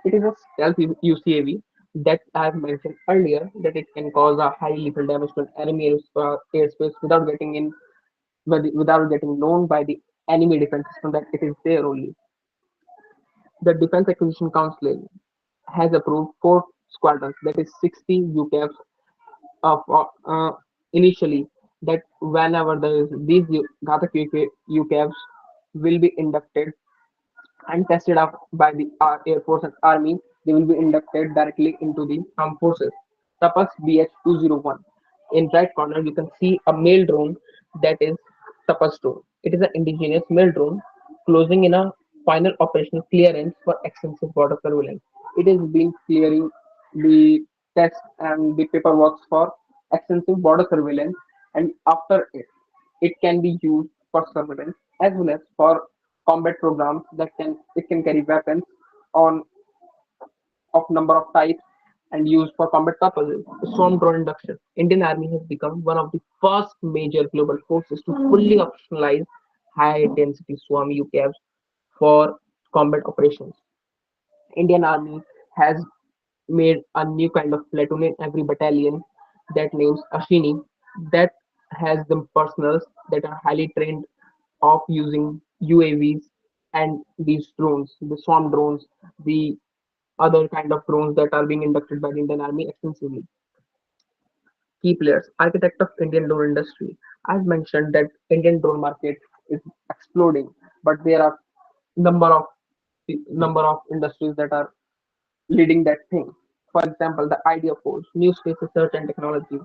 It is a stealth UCAV that I have mentioned earlier that it can cause a high lethal damage to an enemy airspace without without getting known by the enemy defense system that it is there only. The Defense Acquisition Council has approved four squadrons, that is 60 UCAVs of initially, that whenever there is these Ghatak UCAVs will be inducted and tested out by the Air Force and Army, they will be inducted directly into the armed forces. Tapas BH-201. In right corner, you can see a male drone that is Tapas drone. It is an indigenous male drone closing in a final operational clearance for extensive border surveillance. It has been clearing the tests and the paperwork for extensive border surveillance, and after it can be used for surveillance as well as for combat programs that can carry weapons on of number of types and used for combat purposes. Swarm drone induction. Indian Army has become one of the first major global forces to fully operationalize high density swarm UCAVs for combat operations. Indian Army has made a new kind of platoon in every battalion that names Ashini, that has the personals that are highly trained of using UAVs and these drones, the swarm drones, the other kind of drones that are being inducted by the Indian Army extensively. Key players, architect of Indian drone industry. I've mentioned that Indian drone market is exploding, but there are number of number of industries that are leading that thing. For example, the Idea Force, New Space Research and Technology.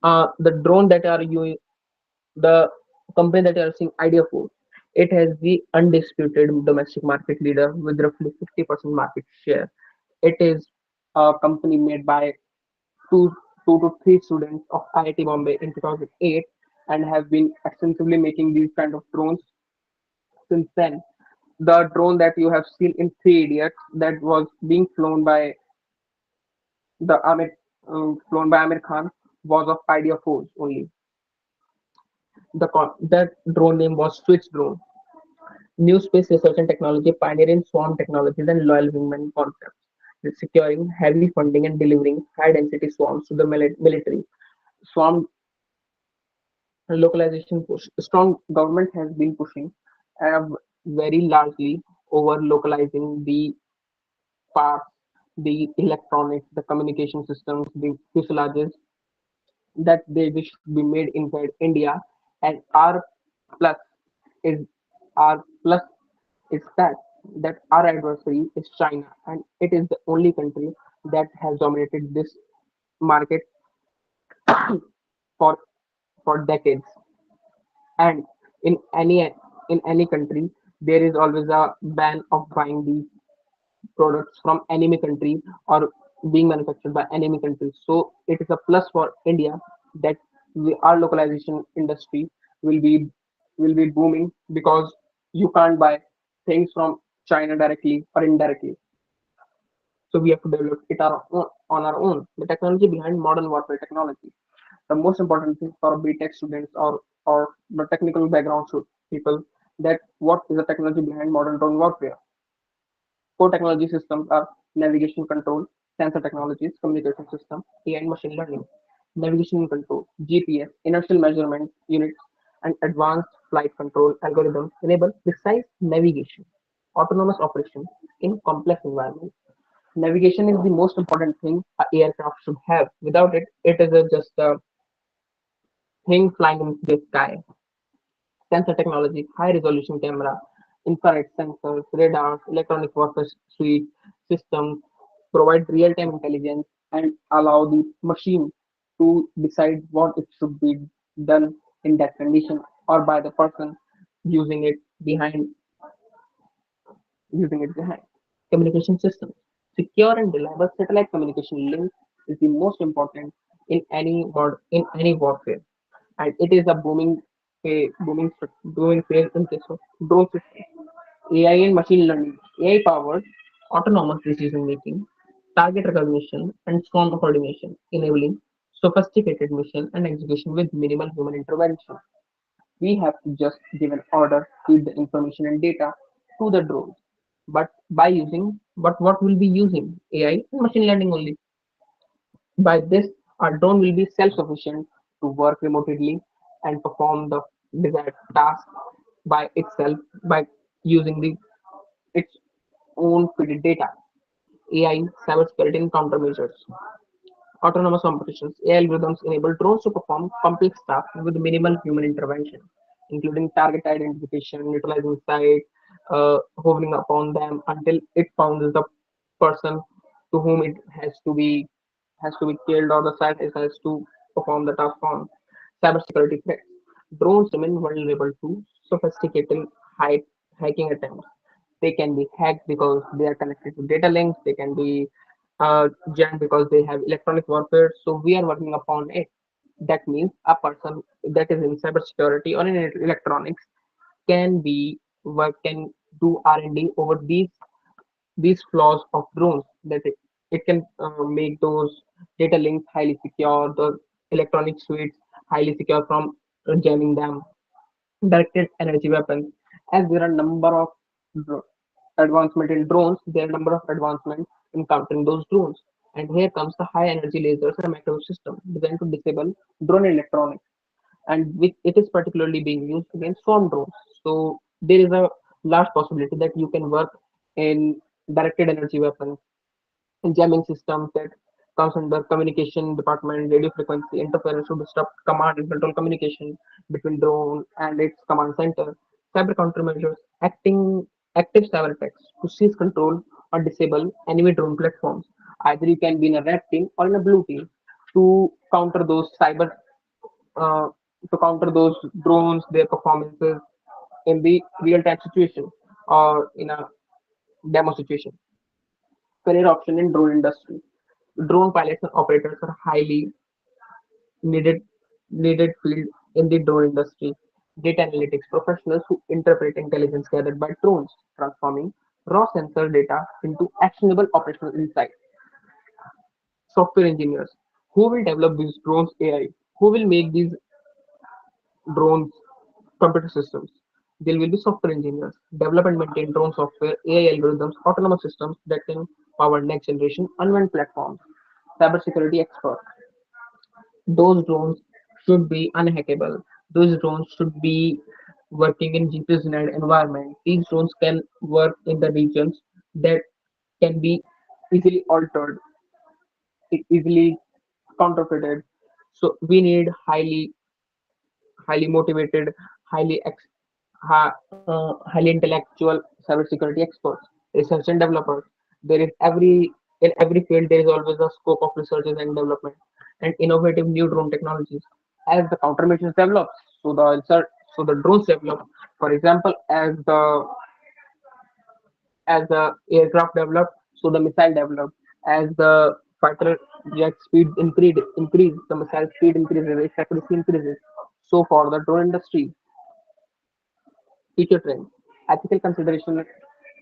The drone that are you the company that you are seeing, Idea Force, it has the undisputed domestic market leader with roughly 50% market share. It is a company made by two two to three students of IIT Bombay in 2008, and have been extensively making these kind of drones since then. The drone that you have seen in Three Idiots that was being the flown by Amir Khan was of Idea Force only. That drone name was Switch Drone. New space research and technology pioneering swarm technologies and loyal wingman concepts, securing heavy funding and delivering high density swarms to the military. Swarm localization push. Strong government has been pushing very largely over localizing the parts, the electronics, the communication systems, the fuselages that they wish to be made inside India. And plus is our plus is that our adversary is China, and it is the only country that has dominated this market for decades. And in any country, there is always a ban of buying these products from enemy country or being manufactured by enemy countries. So it is a plus for India that our localization industry will be booming because you can't buy things from China directly or indirectly. So we have to develop it on our own. The technology behind modern warfare technology. The most important thing for BTech students or the technical background people that what is the technology behind modern drone warfare. Core technology systems are navigation control, sensor technologies, communication system, AI and machine learning. Navigation and control, GPS, inertial measurement units, and advanced flight control algorithms enable precise navigation, autonomous operation in complex environments. Navigation is the most important thing a aircraft should have. Without it, it is just a thing flying in the sky. Sensor technology, high resolution camera, infrared sensors, radars, electronic warfare suite systems provide real time intelligence and allow the machine to decide what it should be done in that condition or by the person using it behind behind. Communication systems. Secure and reliable satellite communication link is the most important in any warfare, and it is a booming phase in this one. Drone systems. AI and machine learning, AI powered autonomous decision making, target recognition, and swarm coordination, enabling sophisticated mission and execution with minimal human intervention. We have to just give an order, feed the information and data to the drones. But what will be using AI and machine learning only? By this, our drone will be self-sufficient to work remotely and perform the desired task by itself by using its own feed data. AI, cybersecurity, and countermeasures. Autonomous operations. AI algorithms enable drones to perform complex tasks with minimal human intervention, including target identification, neutralizing sight, hovering upon them until it founds the person to whom it has to be killed or the site it has to perform the task on. Cybersecurity threats. Drones remain vulnerable to sophisticated hacking attempts. They can be hacked because they are connected to data links. They can be jammed because they have electronic warfare. So we are working upon it. That means a person that is in cybersecurity or in electronics can do R&D over these flaws of drones. That it can make those data links highly secure, the electronic suites highly secure from jamming them. Directed energy weapons. As there are number of dro- advancement in drones, there are number of advancements in countering those drones. And here comes the high energy lasers and microwave system designed to disable drone electronics, and which it is particularly being used against swarm drones. So there is a large possibility that you can work in directed energy weapons jamming systems that comes under communication department. Radio frequency interference to disrupt command and control communication between drone and its command center. Cyber countermeasures, active cyber attacks to seize control or disable enemy drone platforms. Either you can be in a red team or in a blue team to counter those uh, drones, their performances in the real time situation or in a demo situation. Career option in drone industry. Drone pilots and operators are highly needed needed field In the drone industry, data analytics professionals who interpret intelligence gathered by drones, transforming raw sensor data into actionable operational insights. Software engineers who will develop these drones AI, who will make these drones computer systems. There will be software engineers, develop and maintain drone software, AI algorithms, autonomous systems that can power next generation unmanned platforms. Cybersecurity experts. Those drones should be unhackable. Those drones should be working in GPS denied environment. These drones can work in the regions that can be easily altered, easily counterfeited. So we need highly motivated, highly intellectual cybersecurity experts, research and developers. There is every in every field there is always a scope of research and development and innovative new drone technologies. As the countermeasures develops, so the drones develop. For example, as the aircraft developed, so the missile developed. As the fighter jet speed increase, the missile speed increases, its accuracy increases. So for the drone industry, future trends, ethical consideration,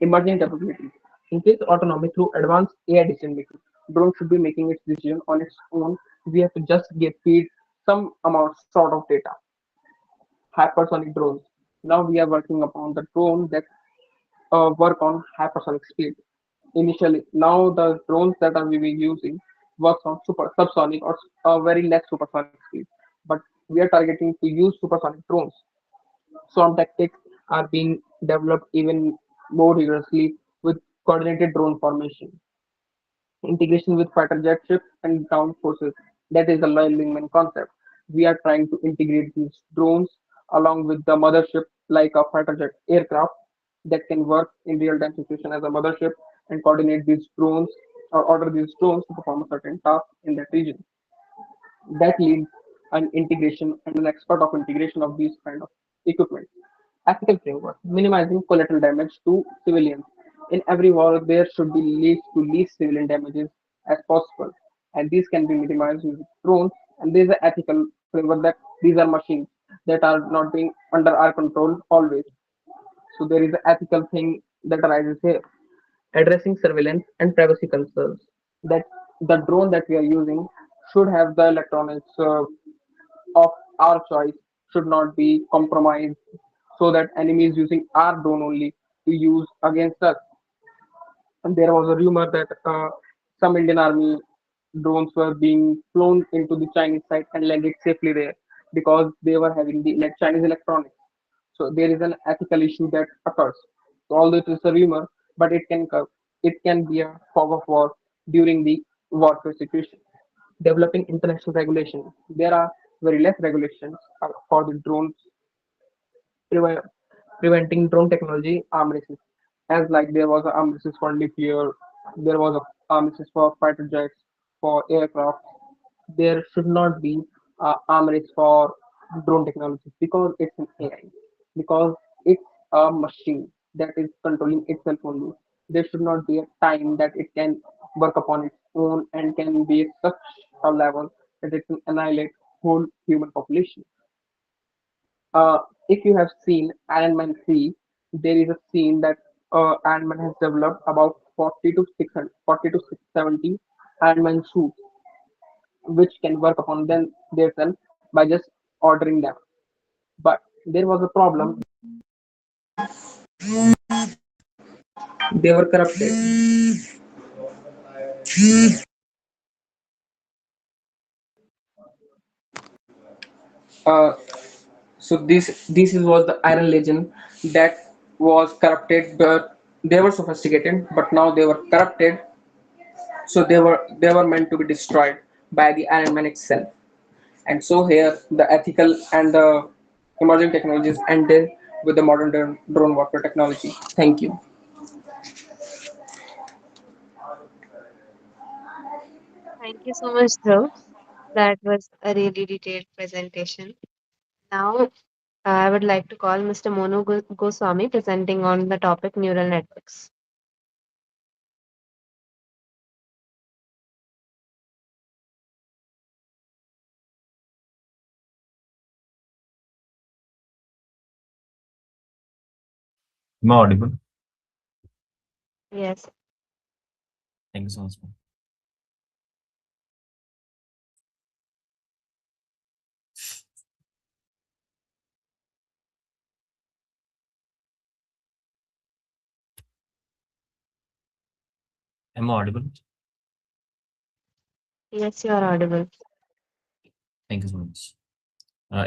emerging capabilities, increase autonomy through advanced AI decision making. Drone should be making its decision on its own. We have to just give feed some amount sort of data. Hypersonic drones. Now we are working upon the drone that work on hypersonic speed. Initially, now the drones that are we be using works on super subsonic or very less supersonic speed. But we are targeting to use supersonic drones. Some tactics are being developed even more rigorously with coordinated drone formation, integration with fighter jet ships and ground forces. That is the loyal wingman concept. We are trying to integrate these drones along with the mothership like a fighter jet aircraft that can work in real-time situation as a mothership and coordinate these drones or order these drones to perform a certain task in that region. That leads an integration and an expert of integration of these kind of equipment. Ethical framework, minimizing collateral damage to civilians. In every war, there should be least civilian damages as possible, and these can be minimized with drones. And there is an ethical framework that these are machines that are not being under our control always. So there is an ethical thing that arises here, addressing surveillance and privacy concerns. That the drone that we are using should have the electronics of our choice, should not be compromised so that enemies using our drone only to use against us. And there was a rumor that some Indian army drones were being flown into the Chinese site and landed safely there because they were having the Chinese electronics. So there is an ethical issue that occurs. So although it is a rumor, but it can be a fog of war during the warfare situation. Developing international regulation. There are very less regulations for the drones preve- preventing drone technology arm races. As like there was an arm races for nuclear, there was a arm races for fighter jets, for aircraft. There should not be arm race for drone technology because it's an AI, because it's a machine that is controlling itself only. There should not be a time that it can work upon its own and can be such a level that it can annihilate whole human population. If you have seen Iron Man 3, there is a scene that Iron Man has developed about 40 to 600, 40 to 670 Iron Man suits, which can work upon them themselves by just ordering them. But there was a problem. They were corrupted. Uh, so this was the Iron Legend that was corrupted, but they were sophisticated, but now they were corrupted. So they were meant to be destroyed by the Iron Man itself. And so here the ethical and the emerging technologies ended with the modern drone warfare technology. Thank you. Thank you so much, Dhruv. That was a really detailed presentation. Now, I would like to call Mr. Monu Goswami presenting on the topic neural networks. Am I audible? Yes. Thank you so much, ma'am. Am I audible? Yes, you are audible. Thank you so much.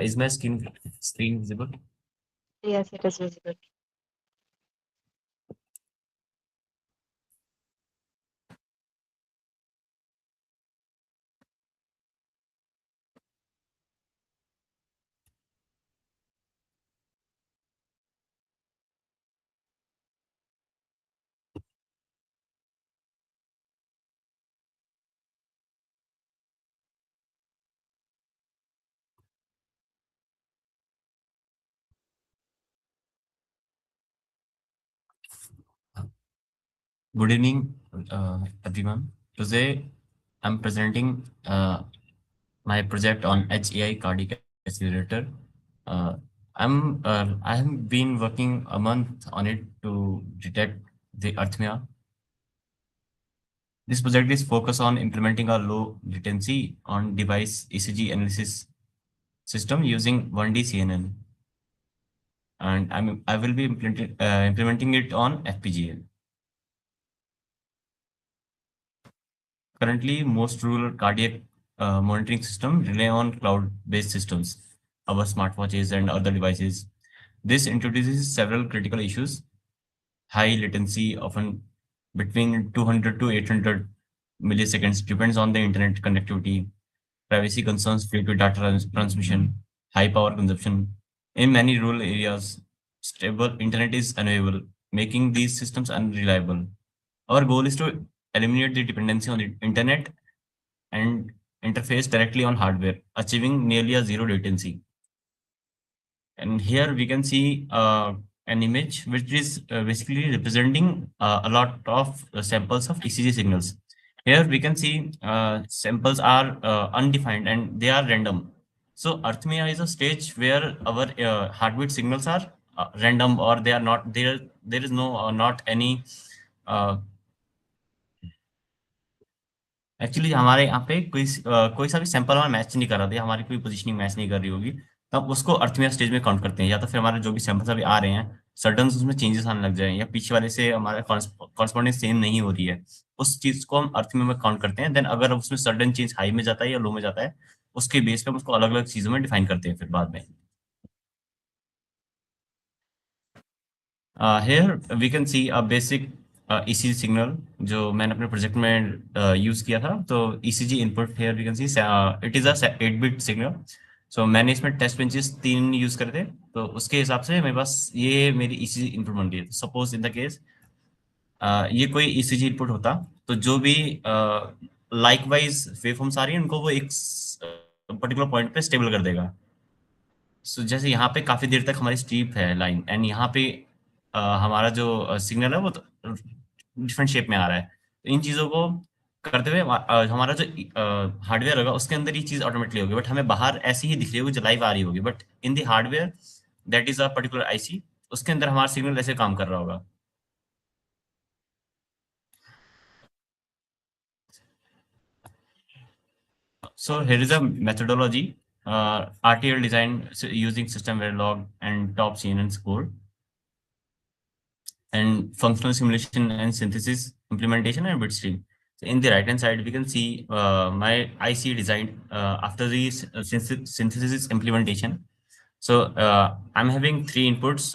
Is my screen visible? Yes, it is visible. Good evening, everyone. Today, I'm presenting my project on HAI cardiac accelerator. Uh, I have been working a month on it to detect the arrhythmia. This project is focused on implementing a low latency on device ECG analysis system using 1D CNN, and I will be implementing it on FPGA. Currently, most rural cardiac monitoring systems rely on cloud-based systems, our smartwatches and other devices. This introduces several critical issues: high latency, often between 200 to 800 milliseconds, depends on the internet connectivity; privacy concerns due to data transmission; high power consumption. In many rural areas, stable internet is unavailable, making these systems unreliable. Our goal is to eliminate the dependency on the internet and interface directly on hardware, achieving nearly a zero latency. And here we can see an image which is basically representing a lot of samples of ECG signals. Here we can see samples are undefined and they are random. So arrhythmia is a stage where our heartbeat signals are random, or they are not there. There is no not any uh, actually हमारे यहाँ पे कोई सा भी sample हमारा match नहीं कर रहा था, हमारी कोई पोजीशनिंग मैच नहीं कर रही होगी, तो हम उसको अर्थमेटिक स्टेज में काउंट करते हैं। या तो फिर हमारे जो भी सैंपल्स अभी आ रहे हैं, सडन उसमें चेंजेस आने लग जाए, या पीछे वाले से हमारा कॉरस्पॉन्डिंग सेम नहीं हो रही है, उस चीज को हम अर्थमेटिक में काउंट करते हैं। देन अगर उसमें सडन चेंज हाई में जाता है या लो में जाता है, उसके बेस पे हम उसको अलग अलग चीजों में डिफाइन करते हैं फिर बाद में। Here we can see a basic ECG signal जो मैंने अपने प्रोजेक्ट में यूज किया था। तो ECG input here we can see it is a 8-bit signal। सो मैंने इसमें टेस्ट बेंचेस 3 यूज करे थे, तो उसके हिसाब से मेरे पास ये मेरी ECG इनपुट बन रही है। सपोज इन द केस ये कोई ECG इनपुट होता, तो जो भी लाइक वाइज वेवफॉर्म्स आ रही है उनको वो एक पर्टिकुलर पॉइंट पे स्टेबल कर देगा। सो जैसे यहाँ पे काफी देर तक हमारी स्टीप है लाइन, एंड यहाँ पे हमारा जो सिग्नल है वो डिफरेंट शेप में आ रहा है। तो इन चीजों को करते हुए हमारा जो हार्डवेयर होगा उसके अंदर ये चीज ऑटोमेटिकली होगी, बट हमें बाहर ऐसी ही दिख रही होगी जो लाइव आ रही होगी, but in the hardware that is a particular IC, उसके अंदर हमारा सिग्नल ऐसे काम कर रहा होगा। So here is a methodology, RTL design using system Verilog and top CNN score, and functional simulation and synthesis implementation and bitstream. So in the right hand side, we can see my IC design after the synthesis implementation. So I'm having 3 inputs,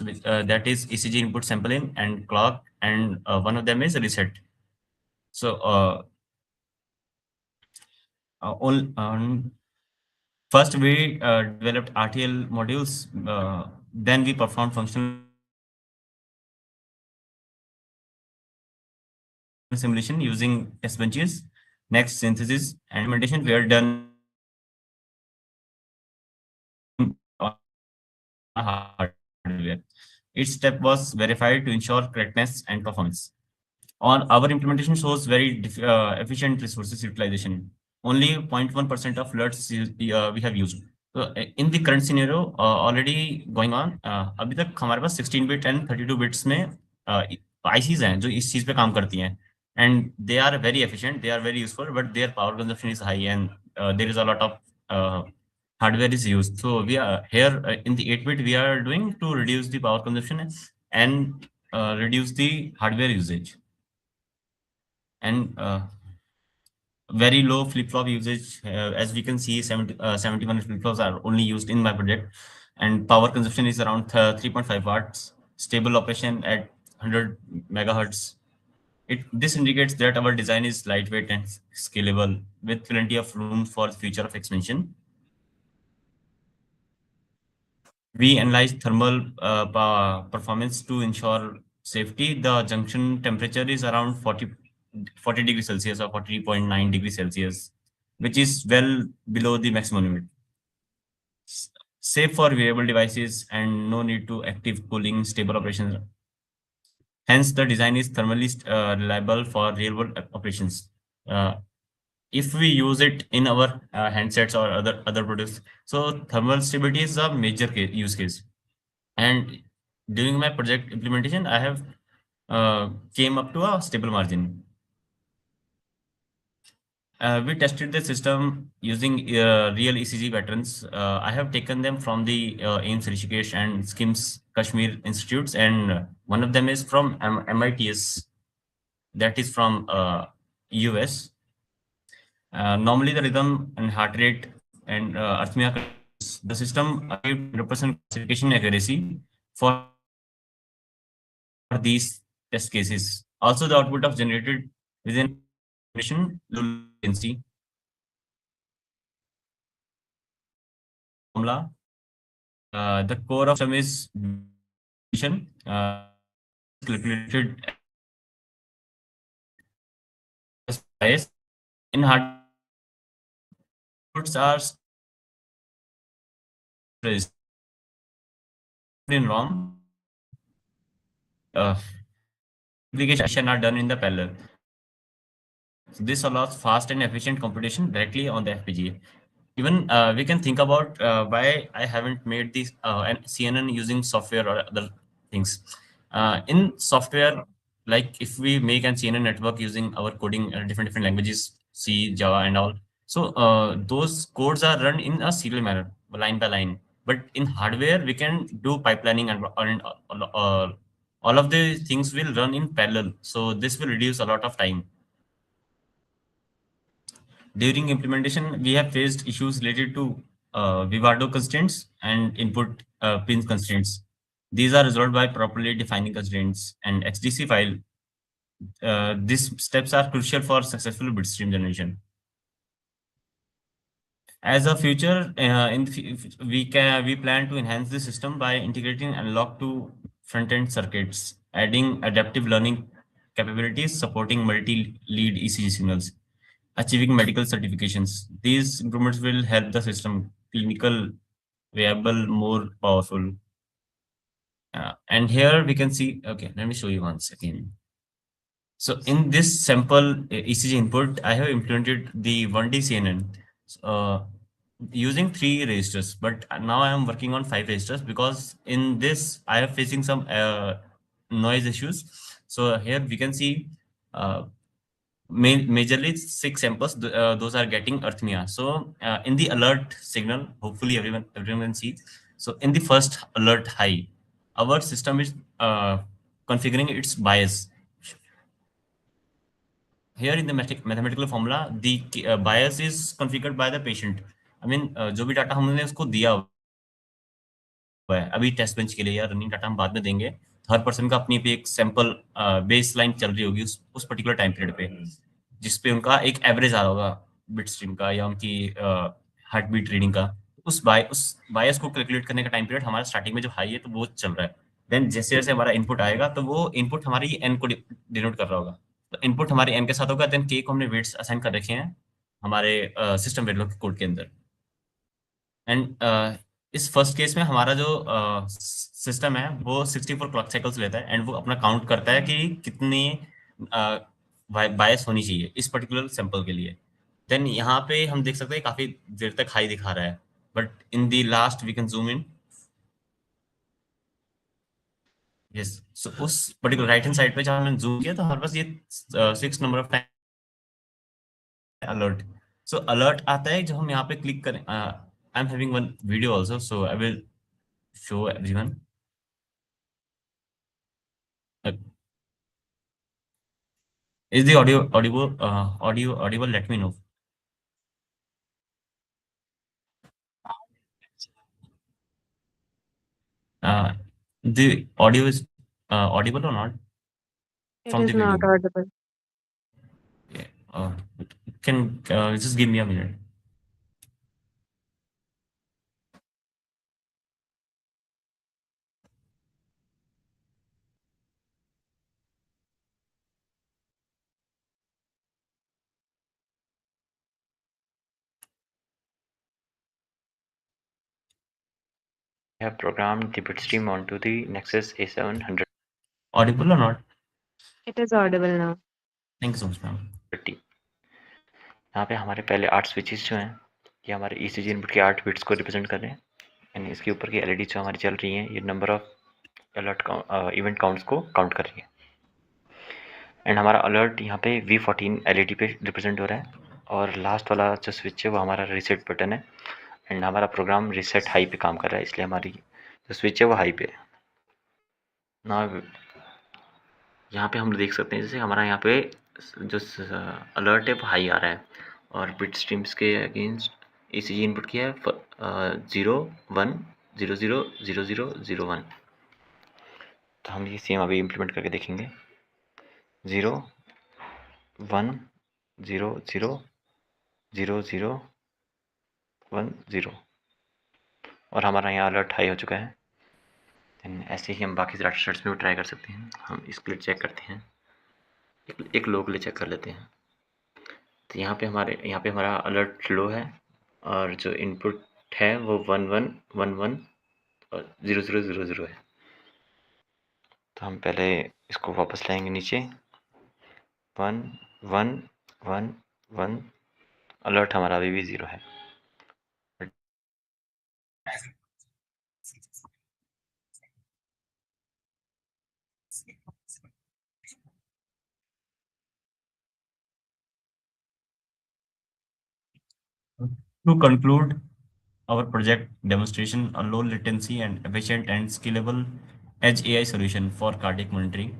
that is ECG input sampling and clock, and one of them is reset. So on first we developed RTL modules, then we performed functional simulation using test benches. Next synthesis and implementation were done on hardware. Each step was verified to ensure correctness and performance. On our implementation shows very efficient resources utilization. Only 0.1% of LUTs we have used. So this is the तो in the current scenario already going on, अभी तक हमारे पास 16 bit and 32 bits में ICs हैं जो इस चीज पे काम करती हैं, and they are very efficient, they are very useful, but their power consumption is high and there is a lot of hardware is used. So we are here in the 8 bit we are doing to reduce the power consumption and reduce the hardware usage, and very low flip-flop usage. As we can see, 71 flip-flops are only used in my project, and power consumption is around 3.5 watts. Stable operation at 100 megahertz. This indicates that our design is lightweight and scalable, with plenty of room for future of expansion. We analyze thermal performance to ensure safety. The junction temperature is around 40 degrees Celsius or 40.9 degrees Celsius, which is well below the maximum limit. Safe for wearable devices and no need to active cooling, stable operations. Hence, the design is thermally reliable for real-world operations. If we use it in our handsets or other products, so thermal stability is a major use case. And during my project implementation, I have came up to a stable margin. We tested the system using real ECG patterns. I have taken them from the AIMS Rishikesh and SKIMS Kashmir institutes, and one of them is from MITS, that is from US. Normally, the rhythm and heart rate and arrhythmia, the system achieved 100% classification accuracy for these test cases. Also, the output of generated within low latency formula. The core of system is calculated as bias. In hard outputs are registered in ROM. Application are done in the parallel. So this allows fast and efficient computation directly on the FPGA. Even we can think about why I haven't made this CNN using software or other things. In software, like if we make an CNN network using our coding different languages, C, Java, and all, so those codes are run in a serial manner, line by line. But in hardware, we can do pipelining and all of the things will run in parallel. So this will reduce a lot of time. During implementation, we have faced issues related to Vivado constraints and input pins constraints. These are resolved by properly defining constraints and XDC file. These steps are crucial for successful bitstream generation. As a future, we plan to enhance the system by integrating analog to front-end circuits, adding adaptive learning capabilities, supporting multi-lead ECG signals, achieving medical certifications. These improvements will help the system clinical, viable, more powerful. And here we can see, okay, let me show you once again. So in this sample ECG input, I have implemented the 1D CNN using 3 registers, but now I am working on 5 registers because in this I am facing some noise issues. So here we can see majorly 6 samples, those are getting arrhythmia. So in the alert signal, hopefully everyone can see. So in the first alert high, our system is configuring its bias. Here in the mathematical formula, the bias is configured by the patient. I mean, जो भी data हमने उसको दिया हुआ है अभी test bench के लिए, या रनिंग डाटा हम बाद में देंगे, हर पर्सन का अपनी पे एक सैंपल बेस लाइन चल रही होगी उस पर्टिकुलर टाइम पीरियड पे, जिसपे उनका एक एवरेज आ रहा होगा बिट स्ट्रीम का या उनकी हार्ट बीट रीडिंग का। उस बायस को कैलकुलेट करने का टाइम पीरियड हमारा स्टार्टिंग में जो हाई है तो वो चल रहा है। देन जैसे जैसे हमारा इनपुट आएगा तो वो इनपुट हमारी एन को डिनोट कर रहा होगा। तो इनपुट हमारे एन के साथ होगा, देन के को हमने वेट्स असाइन कर रखे हैं हमारे सिस्टम वेरिएबल के कोड के अंदर। एंड इस फर्स्ट केस में हमारा जो सिस्टम है वो 64 क्लॉक साइकिल्स लेता है, एंड वो अपना काउंट करता है कि कितनी बायस होनी चाहिए इस पर्टिकुलर सैंपल के लिए। देन यहाँ पे हम देख सकते हैं काफी देर तक हाई दिखा रहा है, but in the last we can zoom in. Yes, so उस पर्टिकुलर राइट हैंड साइड पे जब हमने जूम किया तो हमारे पास ये 6 number of time alert. So alert आता है जब हम यहाँ पे क्लिक करें. I am having one video also, so I will show everyone. Uh, is the audible? Let me know. Uh, the audio is audible or not It from the is video? not audible. Yeah. Can just give me a minute. Have programmed the bitstream onto the Nexus A700 Audible or not? It is audible now. Thank you so much, ma'am. यहाँ पे हमारे पहले 8 switches जो हैं ये हमारे ECG input के 8 bits को रिप्रेजेंट कर रहे हैं. एंड इसके ऊपर की एलईडी जो हमारी चल रही हैं ये number of alert event counts को काउंट कर रही है. एंड हमारा अलर्ट यहाँ पे V14 एलईडी पे रिप्रेजेंट हो रहा है. और लास्ट वाला जो स्विच है वो हमारा रीसेट बटन है. एंड हमारा प्रोग्राम रीसेट हाई पे काम कर रहा है, इसलिए हमारी जो स्विच है वो हाई पे है ना. यहाँ पे हम देख सकते हैं जैसे हमारा यहाँ पे जो अलर्ट है वो हाई आ रहा है और बिट स्ट्रीम्स के अगेंस्ट ईसीजी इनपुट किया है 0 1 0 0 0 0 0 1. तो हम ये सेम अभी इम्प्लीमेंट करके देखेंगे. 0 1 0 0 0 0 1 0 और हमारा यहाँ अलर्ट हाई हो चुका है. एंड ऐसे ही हम बाकी डाटा सेट्स में भी ट्राई कर सकते हैं. हम इसके लिए चेक करते हैं, एक लो के लिए चेक कर लेते हैं. तो यहाँ पे हमारा अलर्ट लो है और जो इनपुट है वो 1 1 1 1 और 0 0 0 0 है. तो हम पहले इसको वापस लाएंगे नीचे. 1 1 1 1 अलर्ट हमारा अभी भी 0 है. To conclude our project demonstration, a low latency and efficient and scalable edge AI solution for cardiac monitoring.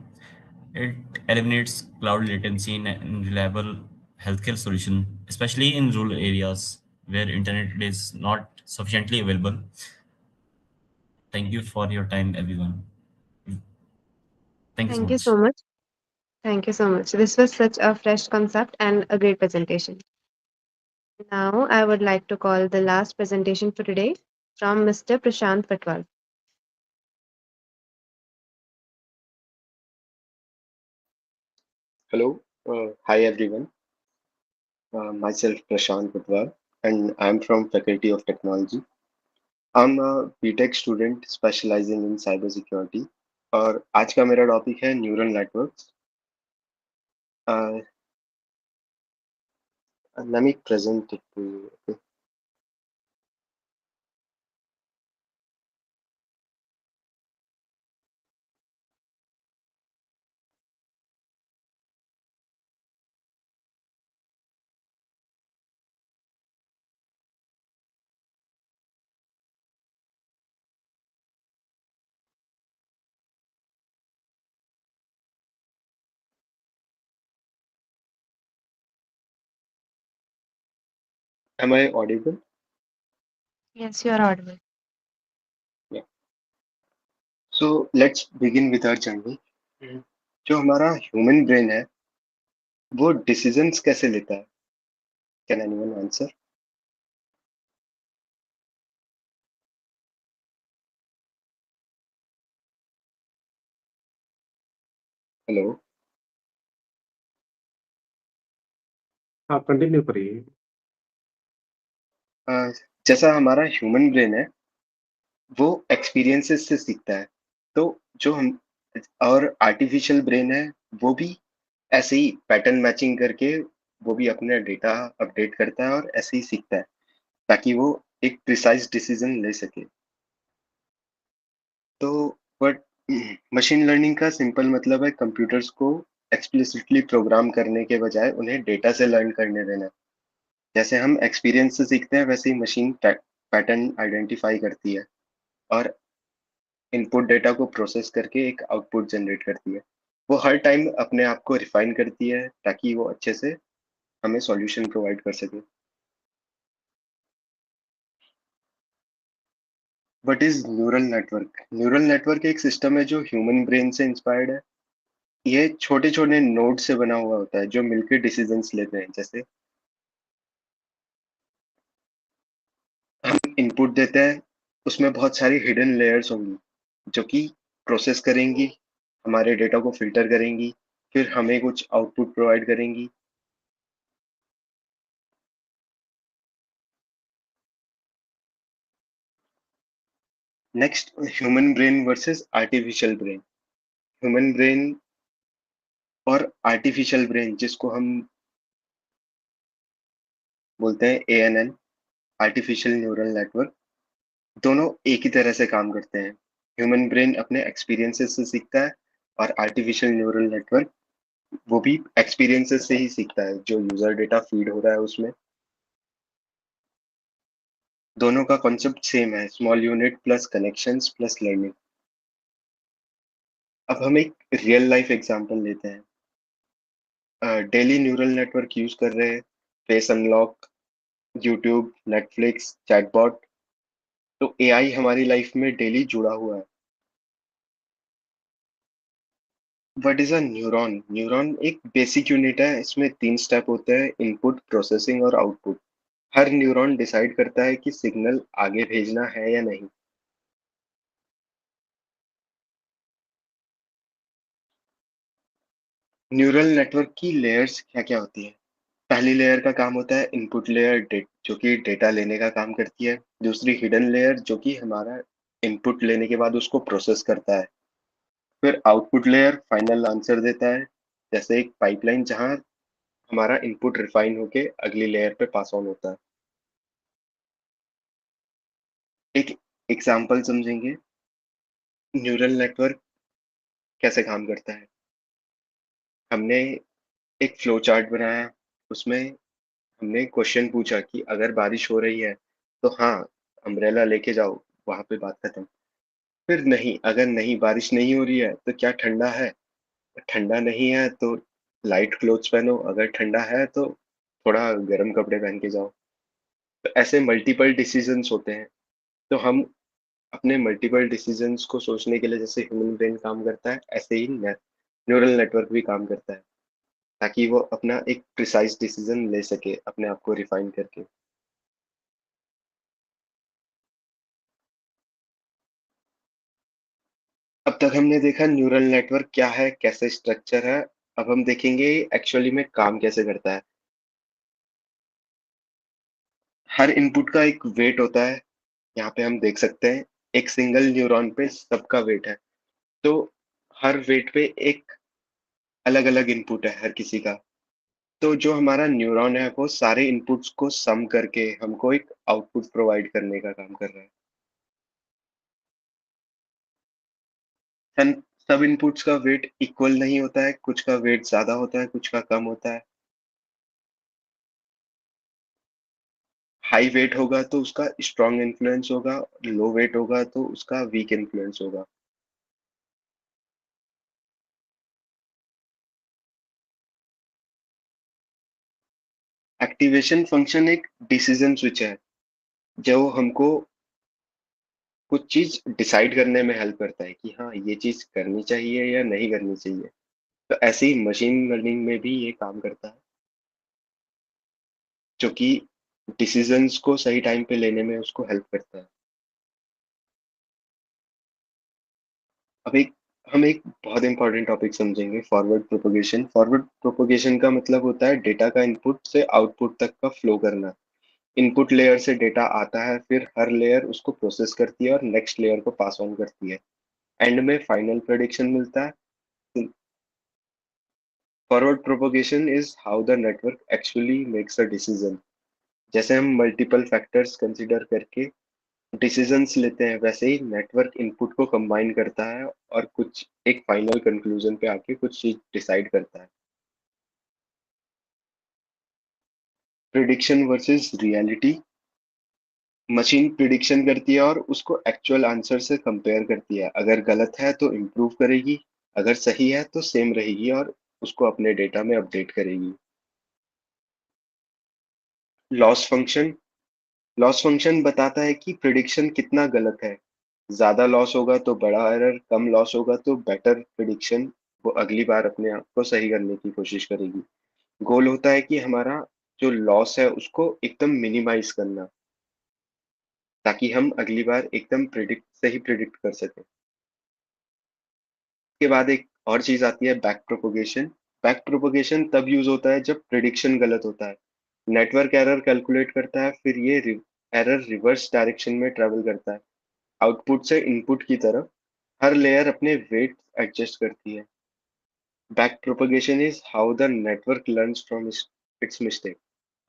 It eliminates cloud latency and reliable healthcare solution, especially in rural areas where internet is not sufficiently available. Thank you for your time, everyone. Thank you so Thank you much. so much. Thank you so much. This was such a fresh concept and a great presentation. Now, I would like to call the last presentation for today from Mr. Prashant Patwal. Hello, hi everyone. Myself Prashant Patwar, and I'm from Faculty of Technology. I'm a BTech student specializing in cybersecurity. और आज का मेरा topic है neural networks. Let me present it to you. Okay? Am I audible? Yes, you are audible. Yeah. So let's begin with our journey. जो हमारा human brain है वो decisions कैसे लेता है? Can anyone answer? Hello. हाँ, continue करिए. जैसा हमारा ह्यूमन ब्रेन है वो एक्सपीरियंसेस से सीखता है. तो जो हम और आर्टिफिशियल ब्रेन है वो भी ऐसे ही पैटर्न मैचिंग करके वो भी अपना डेटा अपडेट करता है और ऐसे ही सीखता है ताकि वो एक प्रिसाइज डिसीजन ले सके। तो बट मशीन लर्निंग का सिंपल मतलब है कंप्यूटर्स को एक्सप्लिसिटली प्रोग्राम करने के बजाय उन्हें डेटा से लर्न करने देना। जैसे हम एक्सपीरियंस से सीखते हैं वैसे ही मशीन पैटर्न आइडेंटिफाई करती है और इनपुट डेटा को प्रोसेस करके एक आउटपुट जनरेट करती है। वो हर टाइम अपने आप को रिफाइन करती है ताकि वो अच्छे से हमें सॉल्यूशन प्रोवाइड कर सके। What is neural network? Neural network एक सिस्टम है जो ह्यूमन ब्रेन से इंस्पायर्ड है। ये छोटे छोटे नोड से बना हुआ होता है जो मिलकर डिसीजंस लेते हैं। जैसे हम इनपुट देते हैं, उसमें बहुत सारी हिडन लेयर्स होंगी जो कि प्रोसेस करेंगी, हमारे डेटा को फिल्टर करेंगी, फिर हमें कुछ आउटपुट प्रोवाइड करेंगी। Next, human brain versus artificial brain. Human brain और आर्टिफिशियल ब्रेन, जिसको हम बोलते हैं एएनएन, आर्टिफिशियल न्यूरल नेटवर्क, दोनों एक ही तरह से काम करते हैं। ह्यूमन ब्रेन अपने एक्सपीरियंसेस से सीखता है और आर्टिफिशियल न्यूरल नेटवर्क वो भी एक्सपीरियंसेस से ही सीखता है जो यूजर डेटा फीड हो रहा है उसमें। दोनों का कॉन्सेप्ट सेम है, small unit plus connections plus learning. अब हम एक रियल लाइफ एग्जांपल लेते हैं। डेली न्यूरल नेटवर्क यूज कर रहे हैं, face unlock, YouTube, Netflix, chatbot. तो एआई हमारी लाइफ में डेली जुड़ा हुआ है। What is a neuron? Neuron एक बेसिक यूनिट है, इसमें 3 स्टेप होते हैं, इनपुट, प्रोसेसिंग और आउटपुट। हर न्यूरॉन डिसाइड करता है कि सिग्नल आगे भेजना है या नहीं। न्यूरल नेटवर्क की लेयर्स क्या क्या होती है? पहली लेयर का काम होता है इनपुट लेयर, जो कि डेटा लेने का काम करती है। दूसरी हिडन लेयर, जो कि हमारा इनपुट लेने के बाद उसको प्रोसेस करता है। फिर आउटपुट लेयर फाइनल आंसर देता है, जैसे एक पाइपलाइन जहां हमारा इनपुट रिफाइन होके अगली लेयर पे पास ऑन होता है। एक एग्जांपल समझेंगे न्यूरल नेटवर्क कैसे काम करता है। हमने एक फ्लो चार्ट बनाया, उसमें हमने क्वेश्चन पूछा कि अगर बारिश हो रही है तो हाँ, अम्ब्रेला लेके जाओ, वहां पे बात खत्म। फिर नहीं, अगर नहीं, बारिश नहीं हो रही है तो क्या ठंडा है? ठंडा नहीं है तो लाइट क्लोथ्स पहनो, अगर ठंडा है तो थोड़ा गर्म कपड़े पहन के जाओ। तो ऐसे मल्टीपल डिसीजंस होते हैं। तो हम अपने मल्टीपल डिसीजंस को सोचने के लिए जैसे ह्यूमन ब्रेन काम करता है, ऐसे ही न्यूरल नेटवर्क भी काम करता है ताकि वो अपना एक प्रिसाइज डिसीजन ले सके अपने आप को रिफाइन करके। अब तक हमने देखा न्यूरल नेटवर्क क्या है, कैसे स्ट्रक्चर है। अब हम देखेंगे एक्चुअली में काम कैसे करता है। हर इनपुट का एक वेट होता है, यहाँ पे हम देख सकते हैं एक सिंगल न्यूरॉन पे सबका वेट है। तो हर वेट पे एक अलग अलग इनपुट है हर किसी का। तो जो हमारा न्यूरॉन है वो सारे इनपुट्स को सम करके हमको एक आउटपुट प्रोवाइड करने का काम कर रहा है। सन सब इनपुट्स का वेट इक्वल नहीं होता है, कुछ का वेट ज्यादा होता है, कुछ का कम होता है। हाई वेट होगा तो उसका स्ट्रॉन्ग इन्फ्लुएंस होगा, लो वेट होगा तो उसका वीक इन्फ्लुएंस होगा। एक्टिवेशन फंक्शन एक डिसीजन स्विच है जो हमको कुछ चीज डिसाइड करने में हेल्प करता है कि हाँ, ये चीज करनी चाहिए या नहीं करनी चाहिए। तो ऐसे ही मशीन लर्निंग में भी ये काम करता है, जो कि डिसीजंस को सही टाइम पे लेने में उसको हेल्प करता है। अब एक हम एक बहुत इंपॉर्टेंट टॉपिक समझेंगे, फॉरवर्ड प्रोपोगेशन। फॉरवर्ड प्रोपोगेशन का मतलब होता है डेटा का इनपुट से आउटपुट तक का फ्लो करना। इनपुट लेयर से डेटा आता है, फिर हर लेयर उसको प्रोसेस करती है और नेक्स्ट लेयर को पास ऑन करती है। एंड में फाइनल प्रेडिक्शन मिलता है। Forward propagation is how the network actually makes a decision. जैसे हम मल्टीपल फैक्टर्स कंसिडर करके डिसीजंस लेते हैं, वैसे ही नेटवर्क इनपुट को कंबाइन करता है और कुछ एक फाइनल कंक्लूजन पे आके कुछ चीज डिसाइड करता है। Prediction versus reality. Machine prediction करती है और उसको एक्चुअल आंसर से कंपेयर करती है। अगर गलत है तो इम्प्रूव करेगी, अगर सही है तो सेम रहेगी और उसको अपने डेटा में अपडेट करेगी। Loss function. लॉस फंक्शन बताता है कि प्रिडिक्शन कितना गलत है। ज्यादा लॉस होगा तो बड़ा एरर, कम लॉस होगा तो बेटर प्रिडिक्शन। वो अगली बार अपने आप को सही करने की कोशिश करेगी। गोल होता है कि हमारा जो लॉस है उसको एकदम मिनिमाइज करना, ताकि हम अगली बार एकदम प्रिडिक्ट सही प्रिडिक्ट कर सकें। के बाद एक और चीज आती है बैक प्रोपोगेशन। बैक प्रोपोगेशन तब यूज होता है जब प्रिडिक्शन गलत होता है। नेटवर्क एरर कैलकुलेट करता है, फिर ये एरर रिवर्स डायरेक्शन में ट्रेवल करता है, आउटपुट से इनपुट की तरफ। हर लेयर अपने वेट एडजस्ट करती है। Back propagation is how the network learns from its mistake.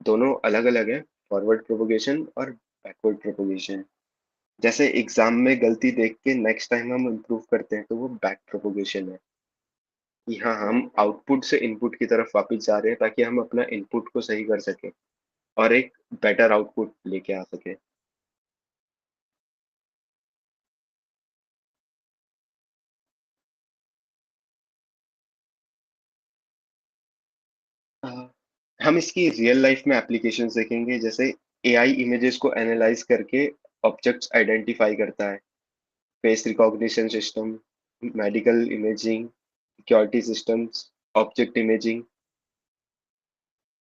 दोनों अलग अलग है, फॉरवर्ड प्रोपोगेशन और बैकवर्ड प्रोपोगेशन। जैसे एग्जाम में गलती देख के नेक्स्ट टाइम हम इम्प्रूव करते हैं तो वो बैक प्रोपोगेशन है, कि हाँ हम आउटपुट से इनपुट की तरफ वापस जा रहे हैं ताकि हम अपना इनपुट को सही कर सकें और एक बेटर आउटपुट लेके आ सके। हम इसकी रियल लाइफ में एप्लीकेशंस देखेंगे। जैसे एआई इमेजेस को एनालाइज करके ऑब्जेक्ट्स आइडेंटिफाई करता है। Face recognition system, medical imaging, security systems, object imaging.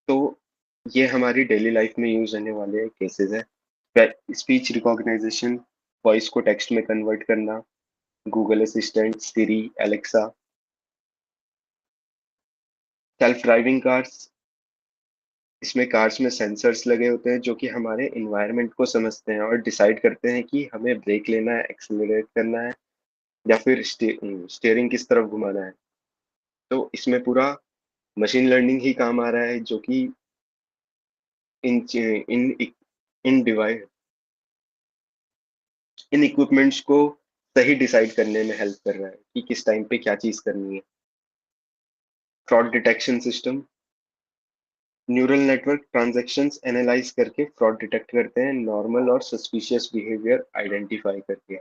तो ये हमारी डेली लाइफ में यूज होने वाले केसेस है। स्पीच रिकॉग्नाइजेशन, वॉइस को टेक्स्ट में कन्वर्ट करना, गूगल असिस्टेंट, सिरी, एलेक्सा। सेल्फ ड्राइविंग कार्स, इसमें कार्स में सेंसर्स लगे होते हैं जो कि हमारे इन्वायरमेंट को समझते हैं और डिसाइड करते हैं कि हमें ब्रेक लेना है, एक्सेलरेट करना है, या फिर स्टीयरिंग किस तरफ घुमाना है। तो इसमें पूरा मशीन लर्निंग ही काम आ रहा है, जो कि इन इन इन डिवाइस इन इक्विपमेंट्स को सही डिसाइड करने में हेल्प कर रहा है कि किस टाइम पे क्या चीज करनी है। Fraud detection system, neural network transactions analyse करके फ्रॉड डिटेक्ट करते हैं, नॉर्मल और सस्पिशियस बिहेवियर आइडेंटिफाई करके।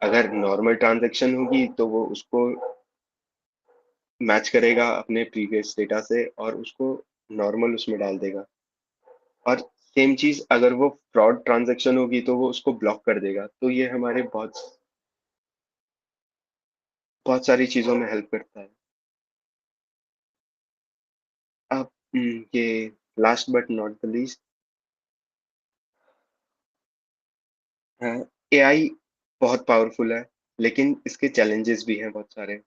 अगर नॉर्मल ट्रांजैक्शन होगी तो वो उसको मैच करेगा अपने प्रीवियस डेटा से और उसको नॉर्मल उसमें डाल देगा। और सेम चीज अगर वो फ्रॉड ट्रांजैक्शन होगी तो वो उसको ब्लॉक कर देगा। तो ये हमारे बहुत बहुत सारी चीजों में हेल्प करता है। अब ये last but not the least, AI बहुत पावरफुल है, लेकिन इसके चैलेंजेस भी हैं बहुत सारे।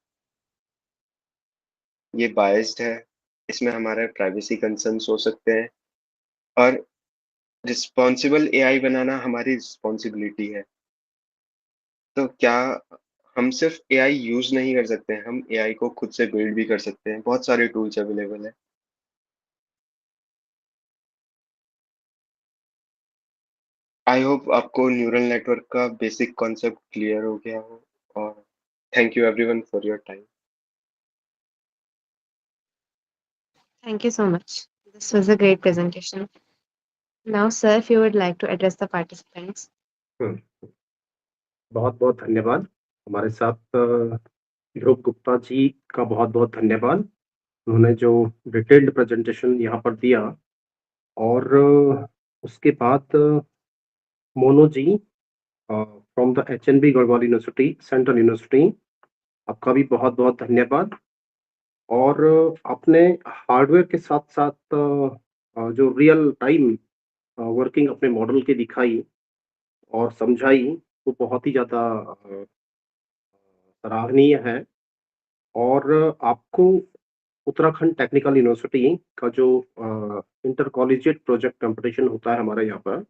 ये बायस्ड है, इसमें हमारे प्राइवेसी कंसर्न्स हो सकते हैं, और रिस्पॉन्सिबल एआई बनाना हमारी रिस्पॉन्सिबिलिटी है। तो क्या हम सिर्फ एआई यूज नहीं कर सकते हैं, हम एआई को खुद से बिल्ड भी कर सकते हैं। बहुत सारे टूल्स अवेलेबल है। आई होप आपको न्यूरल नेटवर्क का बेसिक कॉन्सेप्ट क्लियर हो गया हो, और thank you everyone for your time. Thank you so much. This was a great presentation. Now, sir, if you would like to address the participants. बहुत बहुत धन्यवाद। हमारे साथ ध्रुव गुप्ता जी का बहुत बहुत धन्यवाद। उन्होंने जो डिटेल्ड प्रेजेंटेशन यहाँ पर दिया, और उसके बाद Mono ji from the HNB Garhwal university, central university, आपका भी बहुत बहुत धन्यवाद। और आपने हार्डवेयर के साथ साथ जो रियल टाइम वर्किंग अपने मॉडल की दिखाई और समझाई, वो बहुत ही ज़्यादा सराहनीय है। और आपको उत्तराखंड टेक्निकल यूनिवर्सिटी का जो इंटर कॉलेजिएट प्रोजेक्ट कंपटीशन होता है हमारे यहाँ पर,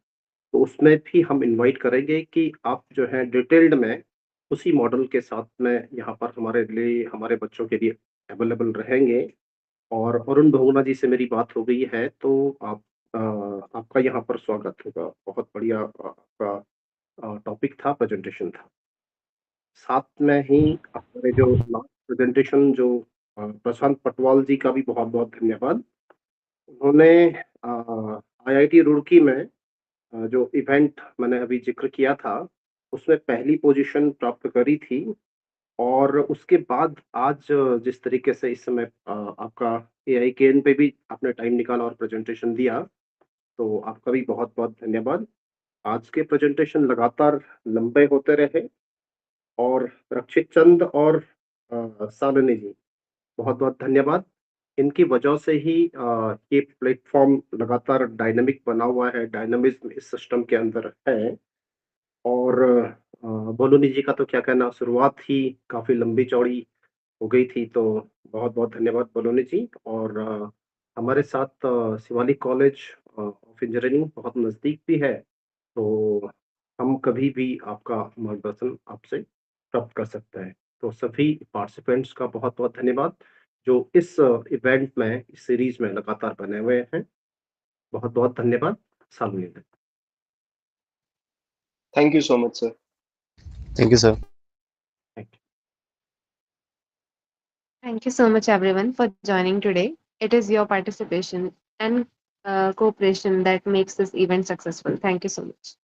तो उसमें भी हम इनवाइट करेंगे कि आप जो है डिटेल्ड में उसी मॉडल के साथ में यहाँ पर हमारे लिए, हमारे बच्चों के लिए अवेलेबल रहेंगे। और अरुण बहुगुणा जी से मेरी बात हो गई है, तो आप आपका यहाँ पर स्वागत होगा। बहुत बढ़िया आपका टॉपिक था, प्रेजेंटेशन था। साथ में ही हमारे जो लास्ट प्रेजेंटेशन जो प्रशांत पटवाल जी का भी बहुत-बहुत धन्यवाद। उन्होंने आईआईटी रुड़की में जो इवेंट मैंने अभी ज़िक्र किया था, उसमें पहली पोज़ीशन प्राप्त करी थी और उसके बाद आज जिस तरीके से इस समय आपका एआईकेएन पे भी आपने टाइम निकाला और प्रेजेंटेशन दिया, तो आपका भी बहुत-बहुत धन्यवाद। आज के प्रेजेंटेशन लगातार लंबे होते रहे और रक्षित चंद और शालिनी जी, बहुत-बहुत धन्यवाद। इनकी वजह से ही ये प्लेटफ़ॉर्म लगातार डायनामिक बना हुआ है, डायनामिज़्म इस सिस्टम के अंदर है और बोलोनी जी का तो क्या कहना, शुरुआत ही काफ़ी लंबी-चौड़ी हो गई थी, तो बहुत-बहुत धन्यवाद बोलोनी जी। और हमारे साथ शिवालिक कॉलेज ऑफ इंजीनियरिंग बहुत नज़दीक भी है, तो हम कभी भी आपका मार्गदर्शन आपसे प्राप्त कर सकते हैं। तो सभी पार्टिसिपेंट्स का बहुत-बहुत धन्यवाद, जो इस इवेंट में, इस सीरीज़ में लगातार बने हुए हैं। बहुत-बहुत धन्यवाद। शालिनी जी। Thank you so much, sir. Thank you, sir. Thank you. Thank you so much, everyone, for joining today. It is your participation and cooperation that makes this event successful. Thank you so much.